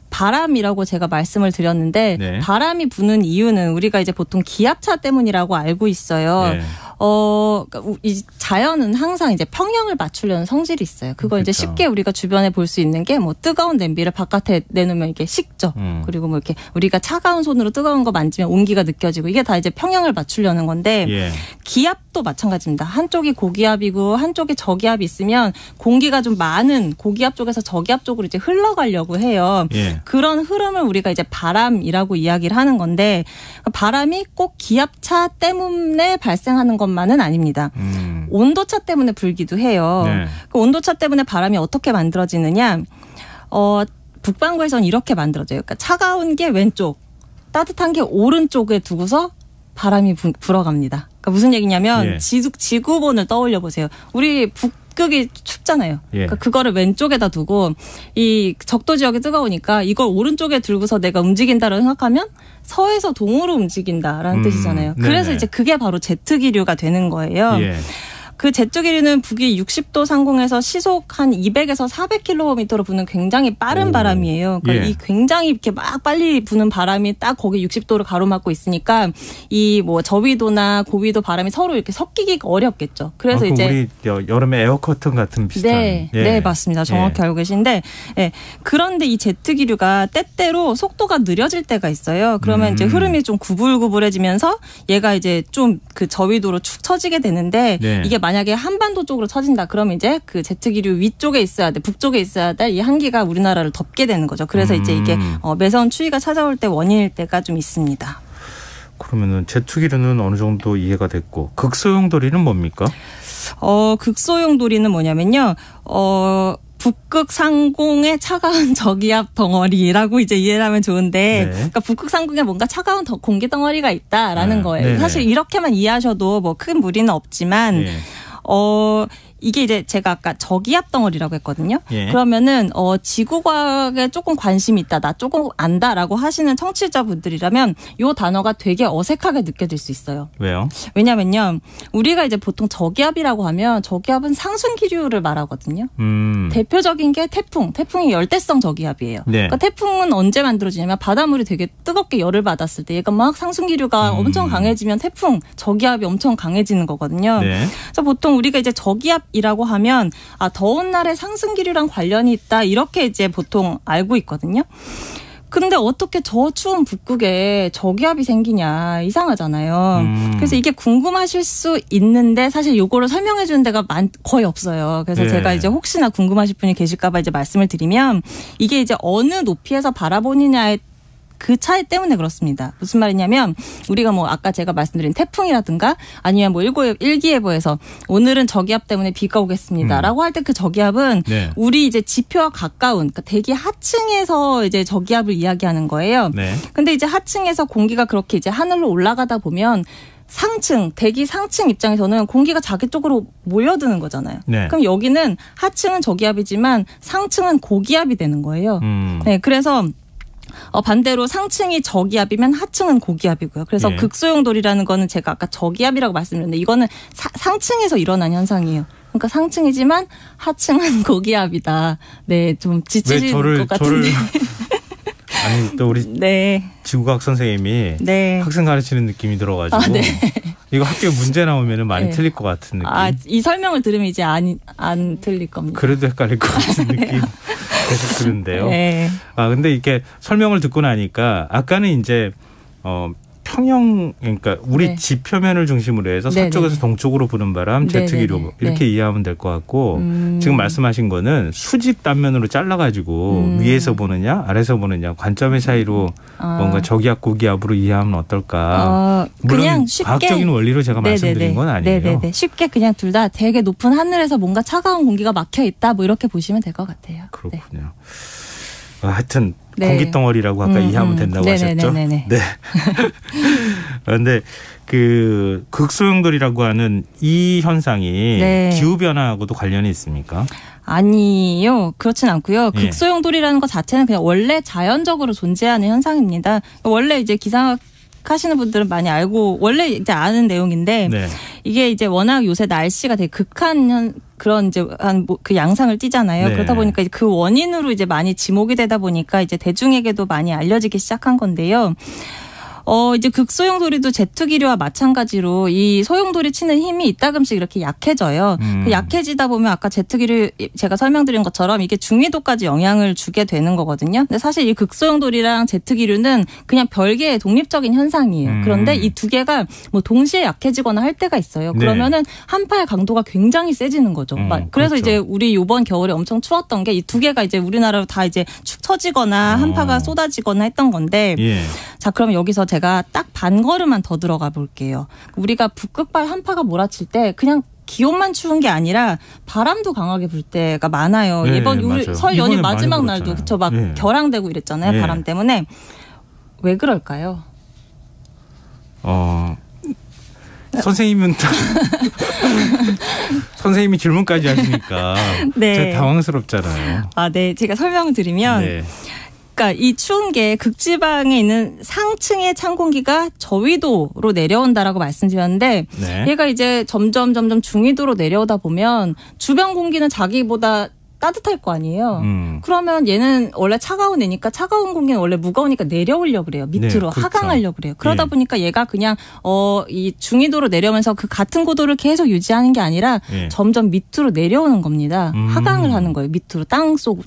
바람이라고 제가 말씀을 드렸는데 네. 바람이 부는 이유는 우리가 이제 보통 기압차 때문이라고 알고 있어요. 네. 이 자연은 항상 이제 평형을 맞추려는 성질이 있어요. 그걸 이제 그렇죠. 쉽게 우리가 주변에 볼 수 있는 게 뭐 뜨거운 냄비를 바깥에 내놓으면 이게 식죠. 그리고 뭐 이렇게 우리가 차가운 손으로 뜨거운 거 만지면 온기가 느껴지고 이게 다 이제 평형을 맞추려는 건데 예. 기압도 마찬가지입니다. 한쪽이 고기압이고 한쪽이 저기압이 있으면 공기가 좀 많은 고기압 쪽에서 저기압 쪽으로 이제 흘러가려고 해요. 예. 그런 흐름을 우리가 이제 바람이라고 이야기를 하는 건데 바람이 꼭 기압차 때문에 발생하는 것만은 아닙니다. 온도차 때문에 불기도 해요. 네. 그 온도차 때문에 바람이 어떻게 만들어지느냐? 북반구에서는 이렇게 만들어져요. 그러니까 차가운 게 왼쪽, 따뜻한 게 오른쪽에 두고서 바람이 불어갑니다. 그러니까 무슨 얘기냐면 예. 지구본을 떠올려 보세요. 우리 북극이 춥잖아요. 예. 그러니까 그거를 왼쪽에다 두고 이 적도 지역이 뜨거우니까 이걸 오른쪽에 들고서 내가 움직인다고 생각하면 서에서 동으로 움직인다라는 뜻이잖아요. 그래서 네네. 이제 그게 바로 제트 기류가 되는 거예요. 예. 그 제트 기류는 북위 60도 상공에서 시속 한 200에서 400km로 부는 굉장히 빠른 바람이에요. 그러니까 예. 이 굉장히 이렇게 막 빨리 부는 바람이 딱 거기 60도를 가로막고 있으니까 이 뭐 저위도나 고위도 바람이 서로 이렇게 섞이기가 어렵겠죠. 그래서 이제 우리 여름에 에어커튼 같은 비슷한. 네, 예. 네 맞습니다. 정확히 알고 계신데, 예. 그런데 이 제트 기류가 때때로 속도가 느려질 때가 있어요. 그러면 이제 흐름이 좀 구불구불해지면서 얘가 이제 좀 그 저위도로 축 처지게 되는데 네. 이게 만약에 한반도 쪽으로 처진다. 그러면 이제 그 제트 기류 위쪽에 있어야 돼, 북쪽에 있어야 될 이 한기가 우리나라를 덮게 되는 거죠. 그래서 이제 이게 매서운 추위가 찾아올 때 원인일 때가 좀 있습니다. 그러면은 제트 기류는 어느 정도 이해가 됐고 극소용돌이는 뭡니까? 극소용돌이는 뭐냐면요. 북극 상공의 차가운 저기압 덩어리라고 이제 이해를 하면 좋은데, 네. 그러니까 북극 상공에 뭔가 차가운 공기 덩어리가 있다라는 거예요. 네네. 사실 이렇게만 이해하셔도 뭐 큰 무리는 없지만, 예. 이게 이제 제가 아까 저기압 덩어리라고 했거든요. 예. 그러면은 지구과학에 조금 관심이 있다, 나 조금 안다라고 하시는 청취자분들이라면 이 단어가 되게 어색하게 느껴질 수 있어요. 왜요? 왜냐면요, 우리가 이제 보통 저기압이라고 하면 저기압은 상승 기류를 말하거든요. 대표적인 게 태풍이 열대성 저기압이에요. 네. 그러니까 태풍은 언제 만들어지냐면 바닷물이 되게 뜨겁게 열을 받았을 때 얘가 막 상승 기류가 엄청 강해지면 태풍 저기압이 엄청 강해지는 거거든요. 네. 그래서 보통 우리가 이제 저기압이라고 하면 더운 날에 상승 기류랑 관련이 있다 이렇게 이제 보통 알고 있거든요. 근데 어떻게 저 추운 북극에 저기압이 생기냐, 이상하잖아요. 그래서 이게 궁금하실 수 있는데 사실 요거를 설명해 주는 데가 거의 없어요. 그래서 네. 제가 이제 혹시나 궁금하실 분이 계실까 봐 이제 말씀을 드리면 이게 이제 어느 높이에서 바라보느냐에 그 차이 때문에 그렇습니다. 무슨 말이냐면 우리가 뭐 아까 제가 말씀드린 태풍이라든가 아니면 뭐 일기예보에서 오늘은 저기압 때문에 비가 오겠습니다라고 할 때 그 저기압은 네. 우리 이제 지표와 가까운 그러니까 대기 하층에서 이제 저기압을 이야기하는 거예요. 네. 근데 이제 하층에서 공기가 그렇게 이제 하늘로 올라가다 보면 상층, 대기 상층 입장에서는 공기가 자기 쪽으로 몰려드는 거잖아요. 네. 그럼 여기는 하층은 저기압이지만 상층은 고기압이 되는 거예요. 네, 그래서 반대로 상층이 저기압이면 하층은 고기압이고요. 그래서 예. 극소용돌이라는 거는 제가 아까 저기압이라고 말씀드렸는데 이거는 상층에서 일어난 현상이에요. 그러니까 상층이지만 하층은 고기압이다. 네, 좀 지치실 것 같은데. 아니 또 우리 네. 지구과학 선생님이 네. 학생 가르치는 느낌이 들어가지고 네. 이거 학교에 문제 나오면 많이 네. 틀릴 것 같은 느낌. 이 설명을 들으면 이제 안 틀릴 겁니다. 그래도 헷갈릴 것 같은 느낌 계속 드는데요. 네. 근데 이렇게 설명을 듣고 나니까 아까는 이제 평형 그러니까 우리 네. 지표면을 중심으로 해서 네, 서쪽에서 네. 동쪽으로 부는 바람 네, 제트기류 네, 네. 이렇게 이해하면 될 것 같고 지금 말씀하신 거는 수직 단면으로 잘라가지고 위에서 보느냐 아래에서 보느냐 관점의 차이로 뭔가 저기압 고기압으로 이해하면 어떨까. 물론 그냥 쉽게 과학적인 원리로 제가 말씀드린 건 아니에요. 네네네. 쉽게 그냥 둘 다 되게 높은 하늘에서 뭔가 차가운 공기가 막혀 있다 뭐 이렇게 보시면 될 것 같아요. 그렇군요. 하여튼 네. 공기덩어리라고 아까 이해하면 된다고 하셨죠? 네네네네. 네. 그런데 그 극소용돌이라고 하는 이 현상이 네. 기후변화하고도 관련이 있습니까? 아니요. 그렇진 않고요. 예. 극소용돌이라는 것 자체는 그냥 원래 자연적으로 존재하는 현상입니다. 원래 이제 기상하시는 분들은 많이 알고 원래 이제 아는 내용인데 네. 이게 이제 워낙 요새 날씨가 되게 극한 그런 이제 그 양상을 띠잖아요. 네. 그러다 보니까 그 원인으로 이제 많이 지목이 되다 보니까 이제 대중에게도 많이 알려지기 시작한 건데요. 이제 극소용돌이도 제트기류와 마찬가지로 이 소용돌이 치는 힘이 이따금씩 이렇게 약해져요. 그 약해지다 보면 아까 제트기류 제가 설명드린 것처럼 이게 중위도까지 영향을 주게 되는 거거든요. 근데 사실 이 극소용돌이랑 제트기류는 그냥 별개의 독립적인 현상이에요. 그런데 이 두 개가 뭐 동시에 약해지거나 할 때가 있어요. 그러면은 한파의 강도가 굉장히 세지는 거죠. 그래서 그렇죠. 이제 우리 이번 겨울에 엄청 추웠던 게 이 두 개가 이제 우리나라로 다 이제 축 처지거나 한파가 쏟아지거나 했던 건데 예. 자, 그럼 여기서 제가 딱 반걸음만 더 들어가 볼게요. 우리가 북극발 한파가 몰아칠 때 그냥 기온만 추운 게 아니라 바람도 강하게 불 때가 많아요. 네, 이번 우리 맞아요. 설 연휴 이번엔 많이 마지막 불었잖아요. 날도 그쵸 막 예. 결항되고 이랬잖아요. 예. 바람 때문에. 왜 그럴까요? 선생님은 선생님이 질문까지 하시니까 네. 제가 당황스럽잖아요. 네. 제가 설명을 드리면 네. 그러니까 이 추운 게 극지방에 있는 상층의 찬 공기가 저위도로 내려온다라고 말씀드렸는데 네. 얘가 이제 점점 중위도로 내려오다 보면 주변 공기는 자기보다 따뜻할 거 아니에요. 그러면 얘는 원래 차가운 애니까 차가운 공기는 원래 무거우니까 내려오려고 그래요. 밑으로 네, 그렇죠. 하강하려고 그래요. 그러다 예. 보니까 얘가 그냥 이 중위도로 내려오면서 그 같은 고도를 계속 유지하는 게 아니라 예. 점점 밑으로 내려오는 겁니다. 하강을 하는 거예요. 밑으로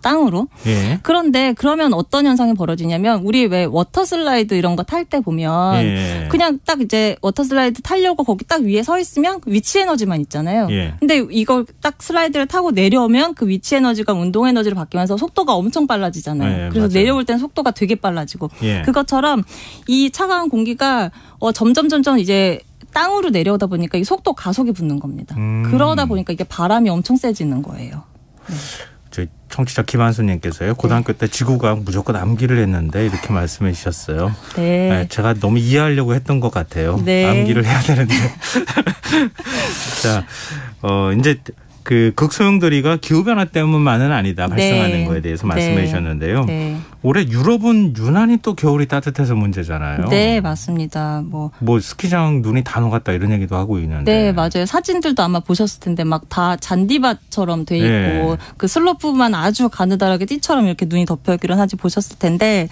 땅으로. 예. 그런데 그러면 어떤 현상이 벌어지냐면 우리 왜 워터 슬라이드 이런 거 탈 때 보면 예. 그냥 딱 이제 워터 슬라이드 타려고 거기 딱 위에 서 있으면 위치 에너지만 있잖아요. 예. 근데 이걸 딱 슬라이드를 타고 내려오면 그 위치 에너지가 운동 에너지로 바뀌면서 속도가 엄청 빨라지잖아요. 예, 그래서 맞아요. 내려올 땐 속도가 되게 빨라지고 예. 그것처럼 이 차가운 공기가 점점 이제 땅으로 내려오다 보니까 이 속도 가속이 붙는 겁니다. 그러다 보니까 이게 바람이 엄청 세지는 거예요. 저희 청취자 김한수님께서요. 고등학교 때 지구과학 무조건 암기를 했는데 이렇게 말씀해 주셨어요. 네. 제가 너무 이해하려고 했던 것 같아요. 네. 암기를 해야 되는데. 자, 이제 그 극소용돌이가 기후변화 때문만은 아니다. 발생하는 네. 거에 대해서 말씀해 네. 주셨는데요. 네. 올해 유럽은 유난히 또 겨울이 따뜻해서 문제잖아요. 네, 맞습니다. 뭐 스키장 눈이 다 녹았다 이런 얘기도 하고 있는데. 네, 맞아요. 사진들도 아마 보셨을 텐데 막 다 잔디밭처럼 돼 있고 네. 그 슬로프만 아주 가느다랗게 띠처럼 이렇게 눈이 덮여 있고 이런 사진 보셨을 텐데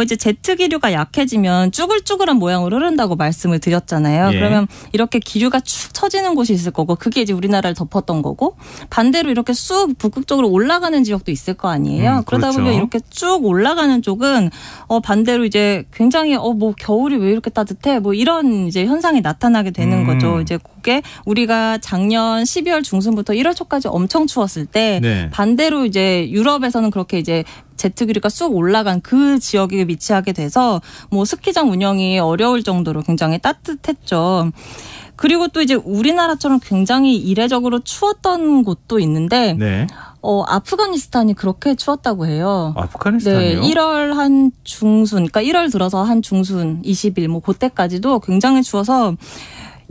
이제 제트기류가 약해지면 쭈글쭈글한 모양으로 흐른다고 말씀을 드렸잖아요. 예. 그러면 이렇게 기류가 축 처지는 곳이 있을 거고 그게 이제 우리나라를 덮었던 거고 반대로 이렇게 쑥 북극 쪽으로 올라가는 지역도 있을 거 아니에요. 그러다 그렇죠. 보면 이렇게 쭉 올라가는 쪽은 반대로 이제 굉장히 뭐 겨울이 왜 이렇게 따뜻해? 뭐 이런 이제 현상이 나타나게 되는 거죠. 이제 그게 우리가 작년 12월 중순부터 1월 초까지 엄청 추웠을 때 네. 반대로 이제 유럽에서는 그렇게 이제 제트 기류가 쑥 올라간 그 지역에 위치하게 돼서 뭐 스키장 운영이 어려울 정도로 굉장히 따뜻했죠. 그리고 또 이제 우리나라처럼 굉장히 이례적으로 추웠던 곳도 있는데 네. 아프가니스탄이 그렇게 추웠다고 해요. 아프가니스탄이요? 네, 1월 한 중순, 그러니까 1월 들어서 한 중순 20일 뭐 그때까지도 굉장히 추워서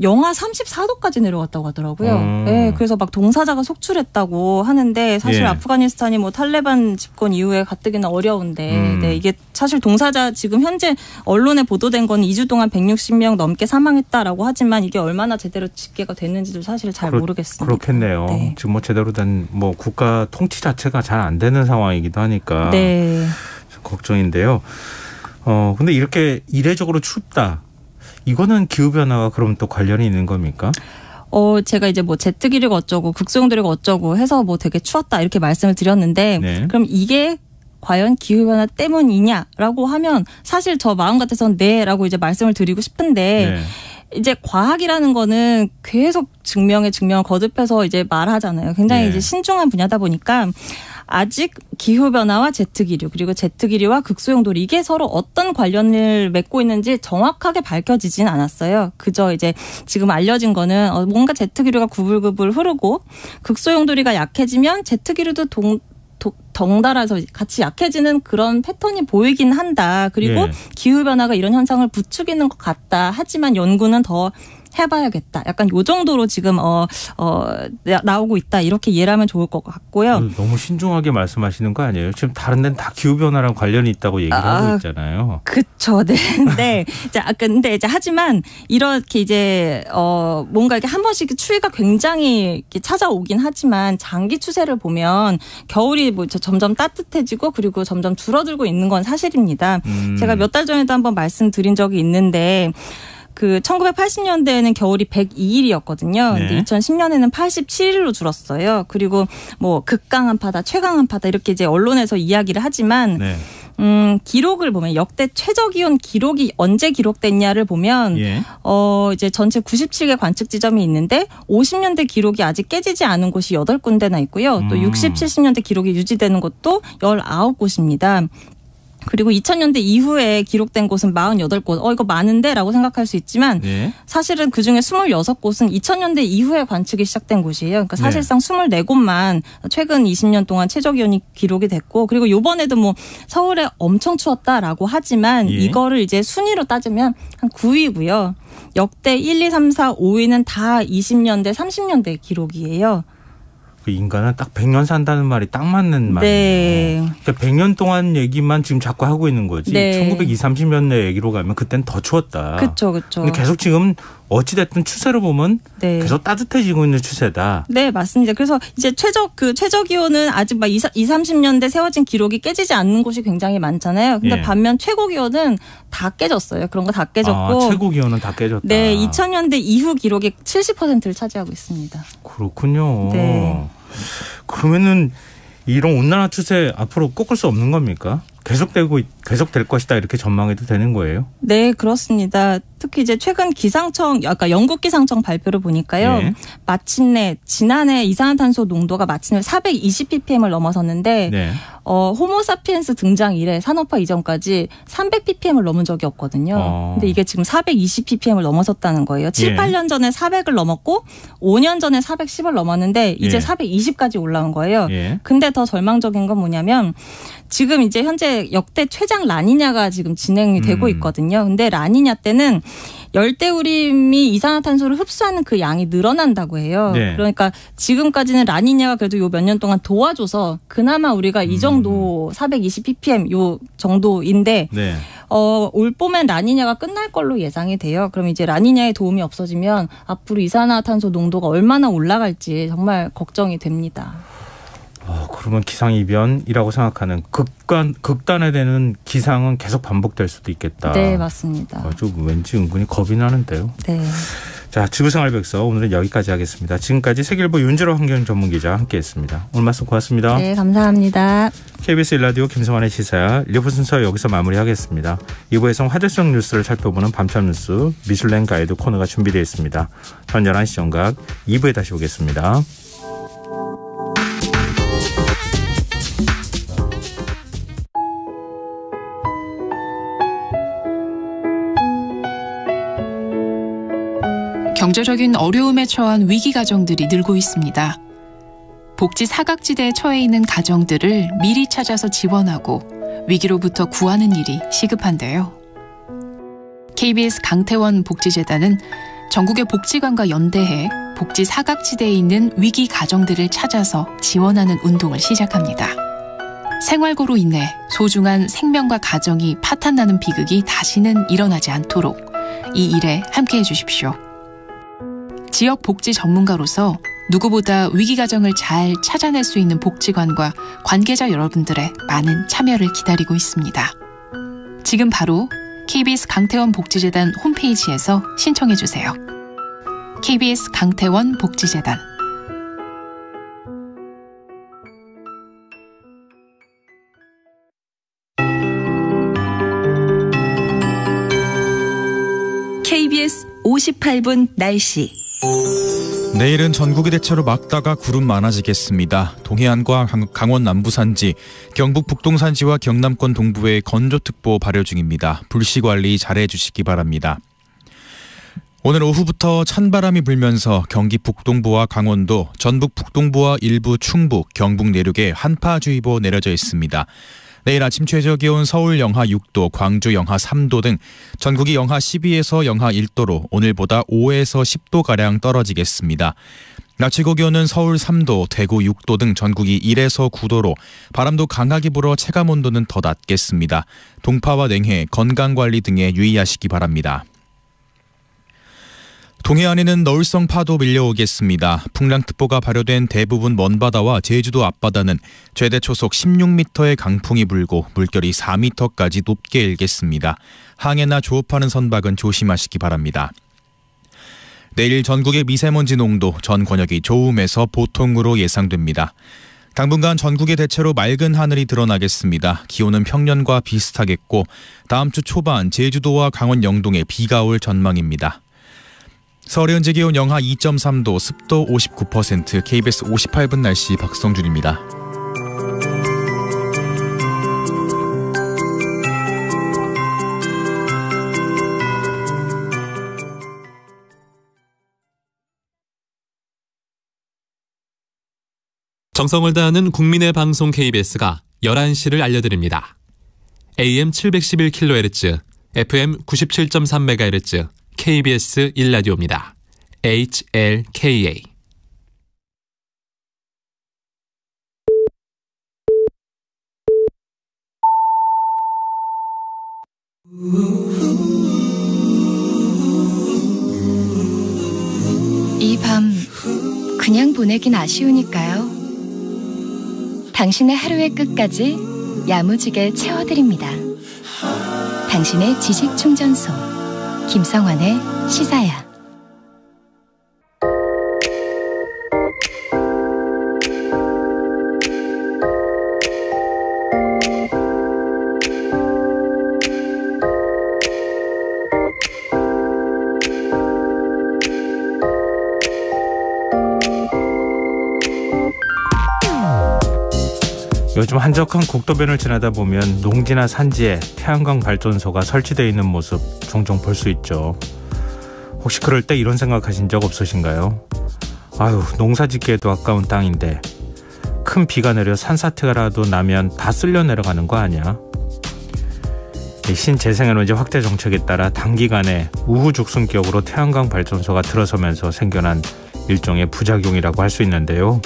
영하 34도까지 내려갔다고 하더라고요. 네, 그래서 막 동사자가 속출했다고 하는데 사실 예. 아프가니스탄이 뭐 탈레반 집권 이후에 가뜩이나 어려운데 네, 이게 사실 동사자 지금 현재 언론에 보도된 건 2주 동안 160명 넘게 사망했다라고 하지만 이게 얼마나 제대로 집계가 됐는지도 사실 잘 모르겠습니다. 그렇겠네요. 네. 지금 뭐 제대로 된 뭐 국가 통치 자체가 잘 안 되는 상황이기도 하니까 네. 걱정인데요. 근데 이렇게 이례적으로 춥다. 이거는 기후변화와 그럼 또 관련이 있는 겁니까? 제가 이제 뭐 제트 기류가 어쩌고 극소용도리가 어쩌고 해서 뭐 되게 추웠다 이렇게 말씀을 드렸는데 네. 그럼 이게 과연 기후변화 때문이냐라고 하면 사실 저 마음 같아서는 네라고 이제 말씀을 드리고 싶은데 네. 이제 과학이라는 거는 계속 증명을 거듭해서 이제 말하잖아요. 굉장히 네. 이제 신중한 분야다 보니까 아직 기후변화와 제트기류 그리고 제트기류와 극소용도리 이게 서로 어떤 관련을 맺고 있는지 정확하게 밝혀지진 않았어요. 그저 이제 지금 알려진 거는 뭔가 제트기류가 구불구불 흐르고 극소용도리가 약해지면 제트기류도 덩달아서 같이 약해지는 그런 패턴이 보이긴 한다. 그리고 예. 기후변화가 이런 현상을 부추기는 것 같다. 하지만 연구는 더 해봐야겠다. 약간 요 정도로 지금 나오고 있다. 이렇게 이해를 하면 좋을 것 같고요. 너무 신중하게 말씀하시는 거 아니에요? 지금 다른 데는 다 기후변화랑 관련이 있다고 얘기를 하고 있잖아요. 그쵸. 네. 네. 자, 근데 이제 하지만 이렇게 이제 뭔가 이렇게 한 번씩 추위가 굉장히 이렇게 찾아오긴 하지만 장기 추세를 보면 겨울이 뭐 점점 따뜻해지고 그리고 점점 줄어들고 있는 건 사실입니다. 제가 몇 달 전에도 한번 말씀드린 적이 있는데 그 1980년대에는 겨울이 102일이었거든요. 네. 근데 2010년에는 87일로 줄었어요. 그리고 뭐 극강 한파다, 최강 한파다 이렇게 이제 언론에서 이야기를 하지만 네. 기록을 보면 역대 최저 기온 기록이 언제 기록됐냐를 보면 예. 이제 전체 97개 관측 지점이 있는데 50년대 기록이 아직 깨지지 않은 곳이 8군데나 있고요. 또 60, 70년대 기록이 유지되는 곳도 19곳입니다. 그리고 2000년대 이후에 기록된 곳은 48곳. 이거 많은데? 라고 생각할 수 있지만 네. 사실은 그중에 26곳은 2000년대 이후에 관측이 시작된 곳이에요. 그러니까 사실상 24곳만 최근 20년 동안 최저기온이 기록이 됐고 그리고 요번에도 뭐 서울에 엄청 추웠다라고 하지만 예. 이거를 이제 순위로 따지면 한 9위고요. 역대 1, 2, 3, 4, 5위는 다 20년대, 30년대 기록이에요. 그 인간은 딱 100년 산다는 말이 딱 맞는 말이에요. 네. 그러니까 100년 동안 얘기만 지금 자꾸 하고 있는 거지. 네. 1920, 30년대 얘기로 가면 그때는 더 추웠다. 그렇죠. 근데 계속 지금 어찌됐든 추세로 보면 네. 계속 따뜻해지고 있는 추세다. 네, 맞습니다. 그래서 이제 최저 기온은 아직 막 20, 30년대 세워진 기록이 깨지지 않는 곳이 굉장히 많잖아요. 근데 예. 반면 최고 기온은 다 깨졌어요. 그런 거 다 깨졌고. 최고 기온은 다 깨졌다. 네, 2000년대 이후 기록이 70%를 차지하고 있습니다. 그렇군요. 네. 그러면은 이런 온난화 추세 앞으로 꺾을 수 없는 겁니까? 계속될 것이다 이렇게 전망해도 되는 거예요? 네, 그렇습니다. 특히 이제 최근 기상청, 아까 영국 기상청 발표를 보니까요. 네. 마침내 지난해 이산화탄소 농도가 마침내 420ppm을 넘어섰는데 네. 호모사피엔스 등장 이래 산업화 이전까지 300ppm을 넘은 적이 없거든요. 근데 이게 지금 420ppm을 넘어섰다는 거예요. 7, 예. 8년 전에 400을 넘었고 5년 전에 410을 넘었는데 이제 예. 420까지 올라온 거예요. 예. 근데 더 절망적인 건 뭐냐면 지금 이제 현재 역대 최장 라니냐가 지금 진행이 되고 있거든요. 근데 라니냐 때는 열대우림이 이산화탄소를 흡수하는 그 양이 늘어난다고 해요. 네. 그러니까 지금까지는 라니냐가 그래도 요 몇 년 동안 도와줘서 그나마 우리가 이 정도 420ppm 요 정도인데 네. 올 봄엔 라니냐가 끝날 걸로 예상이 돼요. 그럼 이제 라니냐의 도움이 없어지면 앞으로 이산화탄소 농도가 얼마나 올라갈지 정말 걱정이 됩니다. 그러면 기상이변이라고 생각하는 극단에 되는 기상은 계속 반복될 수도 있겠다. 네, 맞습니다. 좀 왠지 은근히 겁이 나는데요. 네. 자, 지구생활백서 오늘은 여기까지 하겠습니다. 지금까지 세계일보 윤주로 환경전문기자 함께했습니다. 오늘 말씀 고맙습니다. 네, 감사합니다. KBS 1라디오 김성환의 시사야 1부 순서 여기서 마무리하겠습니다. 2부에서는 화제성 뉴스를 살펴보는 밤참 뉴스 미슐랭 가이드 코너가 준비되어 있습니다. 전 11시 정각 2부에 다시 오겠습니다. 경제적인 어려움에 처한 위기 가정들이 늘고 있습니다. 복지 사각지대에 처해 있는 가정들을 미리 찾아서 지원하고 위기로부터 구하는 일이 시급한데요. KBS 강태원 복지재단은 전국의 복지관과 연대해 복지 사각지대에 있는 위기 가정들을 찾아서 지원하는 운동을 시작합니다. 생활고로 인해 소중한 생명과 가정이 파탄나는 비극이 다시는 일어나지 않도록 이 일에 함께해 주십시오. 지역 복지 전문가로서 누구보다 위기 가정을 잘 찾아낼 수 있는 복지관과 관계자 여러분들의 많은 참여를 기다리고 있습니다. 지금 바로 KBS 강태원 복지재단 홈페이지에서 신청해 주세요. KBS 강태원 복지재단. KBS 58분 날씨. 내일은 전국이 대체로 맑다가 구름 많아지겠습니다. 동해안과 강원 남부산지, 경북 북동산지와 경남권 동부에 건조특보 발효 중입니다. 불씨관리 잘해 주시기 바랍니다. 오늘 오후부터 찬바람이 불면서 경기 북동부와 강원도, 전북 북동부와 일부 충북, 경북 내륙에 한파주의보 내려져 있습니다. 내일 아침 최저기온 서울 영하 6도, 광주 영하 3도 등 전국이 영하 12에서 영하 1도로 오늘보다 5에서 10도가량 떨어지겠습니다. 낮 최고기온은 서울 3도, 대구 6도 등 전국이 1에서 9도로 바람도 강하게 불어 체감온도는 더 낮겠습니다. 동파와 냉해, 건강관리 등에 유의하시기 바랍니다. 동해안에는 너울성 파도 밀려오겠습니다. 풍랑특보가 발효된 대부분 먼바다와 제주도 앞바다는 최대 초속 16m의 강풍이 불고 물결이 4m까지 높게 일겠습니다. 항해나 조업하는 선박은 조심하시기 바랍니다. 내일 전국의 미세먼지 농도 전 권역이 좋음에서 보통으로 예상됩니다. 당분간 전국에 대체로 맑은 하늘이 드러나겠습니다. 기온은 평년과 비슷하겠고 다음 주 초반 제주도와 강원 영동에 비가 올 전망입니다. 서울의 현재 기온 영하 2.3도, 습도 59%, KBS 58분 날씨 박성준입니다. 정성을 다하는 국민의 방송 KBS가 11시를 알려드립니다. AM 711kHz, FM 97.3MHz, KBS 1라디오입니다. HLKA. 이 밤 그냥 보내긴 아쉬우니까요. 당신의 하루의 끝까지 야무지게 채워드립니다. 당신의 지식 충전소 김성환의 시사야. 요즘 한적한 국도변을 지나다 보면 농지나 산지에 태양광 발전소가 설치되어 있는 모습 종종 볼 수 있죠. 혹시 그럴 때 이런 생각하신 적 없으신가요? 아유, 농사 짓기에도 아까운 땅인데 큰 비가 내려 산사태라도 나면 다 쓸려 내려가는 거 아니야? 신재생에너지 확대 정책에 따라 단기간에 우후죽순격으로 태양광 발전소가 들어서면서 생겨난 일종의 부작용이라고 할 수 있는데요.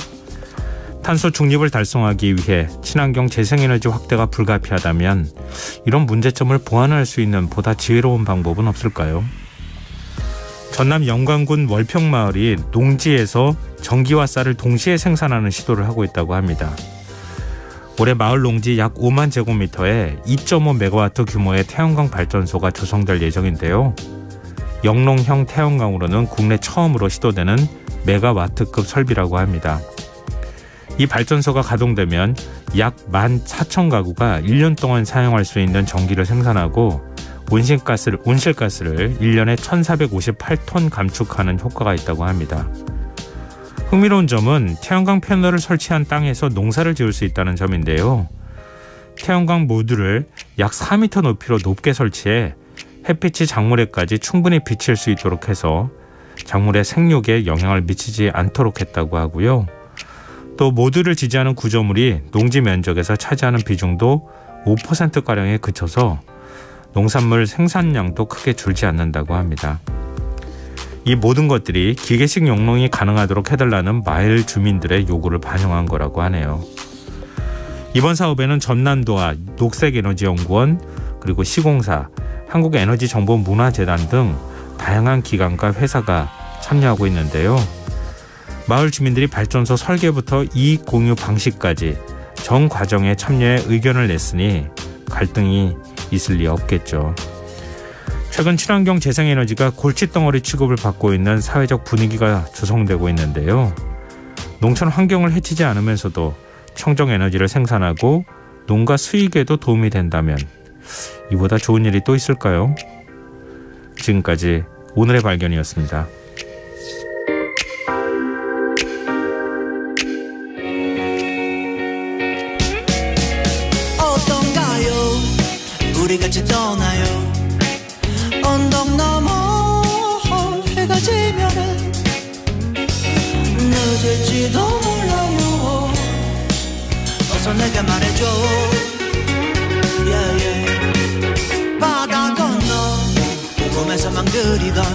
탄소 중립을 달성하기 위해 친환경 재생에너지 확대가 불가피하다면 이런 문제점을 보완할 수 있는 보다 지혜로운 방법은 없을까요? 전남 영광군 월평마을이 농지에서 전기와 쌀을 동시에 생산하는 시도를 하고 있다고 합니다. 올해 마을 농지 약 5만 제곱미터에 2.5메가와트 규모의 태양광 발전소가 조성될 예정인데요. 영농형 태양광으로는 국내 처음으로 시도되는 메가와트급 설비라고 합니다. 이 발전소가 가동되면 약 14,000가구가 1년 동안 사용할 수 있는 전기를 생산하고 온실가스를 1년에 1,458톤 감축하는 효과가 있다고 합니다. 흥미로운 점은 태양광 패널을 설치한 땅에서 농사를 지을 수 있다는 점인데요. 태양광 모듈을 약 4m 높이로 높게 설치해 햇빛이 작물에까지 충분히 비칠 수 있도록 해서 작물의 생육에 영향을 미치지 않도록 했다고 하고요. 또 모두를 지지하는 구조물이 농지 면적에서 차지하는 비중도 5%가량에 그쳐서 농산물 생산량도 크게 줄지 않는다고 합니다. 이 모든 것들이 기계식 용농이 가능하도록 해달라는 마을 주민들의 요구를 반영한 거라고 하네요. 이번 사업에는 전남도와 녹색에너지연구원, 그리고 시공사, 한국에너지정보문화재단 등 다양한 기관과 회사가 참여하고 있는데요. 마을 주민들이 발전소 설계부터 이익 공유 방식까지 전 과정에 참여해 의견을 냈으니 갈등이 있을 리 없겠죠. 최근 친환경 재생에너지가 골칫덩어리 취급을 받고 있는 사회적 분위기가 조성되고 있는데요. 농촌 환경을 해치지 않으면서도 청정에너지를 생산하고 농가 수익에도 도움이 된다면 이보다 좋은 일이 또 있을까요? 지금까지 오늘의 발견이었습니다. 어떤가요? 우리 같이 떠나요. 언덕 넘어 해가 지면은 늦을지도 몰라요. 어서 내가 말해줘. yeah, yeah. 바다 건너 꿈에서만 그리던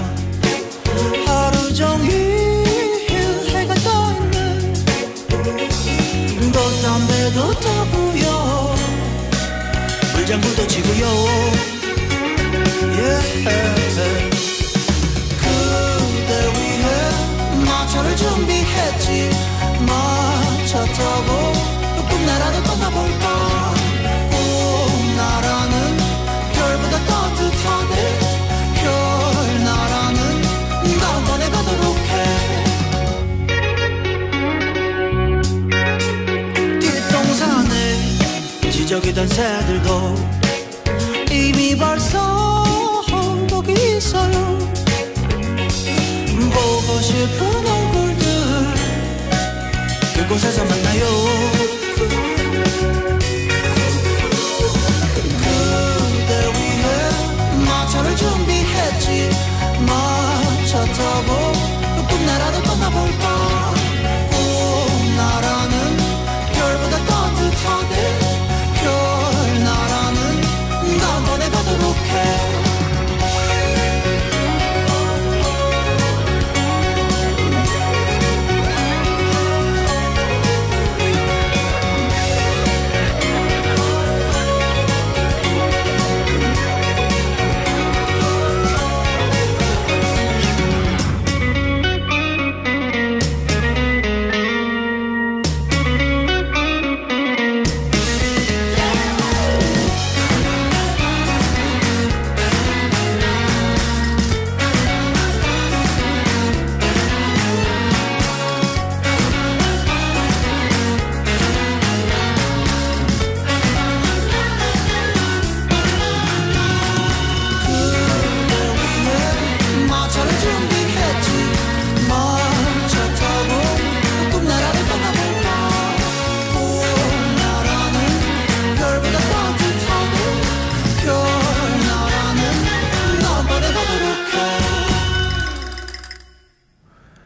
하루 종일 해가 떠있는 돛담배도 타고요. 물장구도 치고요. 그대 위해 마차를 준비했지. 마차 타고 꿈나라도 떠나볼까. 꿈나라는 별보다 따뜻하네. 별나라는 다음번에 가도록 해. 뒷동산에 지저귀던 새들도 이미 벌써 거기 있어요. 보고 싶은 얼굴들 그곳에서 만나요. 그대 위해 마차를 준비했지. 마차 타고 꿈나라도 떠나볼까. 꿈나라는 별보다 따뜻하대. 별나라는 다음번에 가도록 해.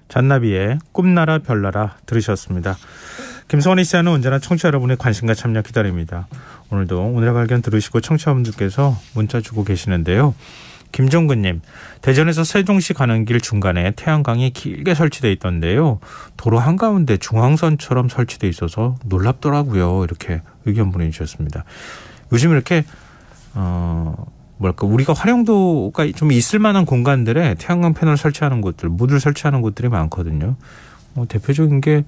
잔나비의 꿈나라 별나라 들으셨습니다. 김성원의 시사는 언제나 청취자 여러분의 관심과 참여 기다립니다. 오늘도 오늘의 발견 들으시고 청취자분들께서 문자 주고 계시는데요. 김종근님, 대전에서 세종시 가는 길 중간에 태양광이 길게 설치되어 있던데요. 도로 한가운데 중앙선처럼 설치되어 있어서 놀랍더라고요. 이렇게 의견 보내주셨습니다. 요즘 이렇게 우리가 활용도가 좀 있을 만한 공간들에 태양광 패널 설치하는 곳들, 모듈 설치하는 곳들이 많거든요. 대표적인 게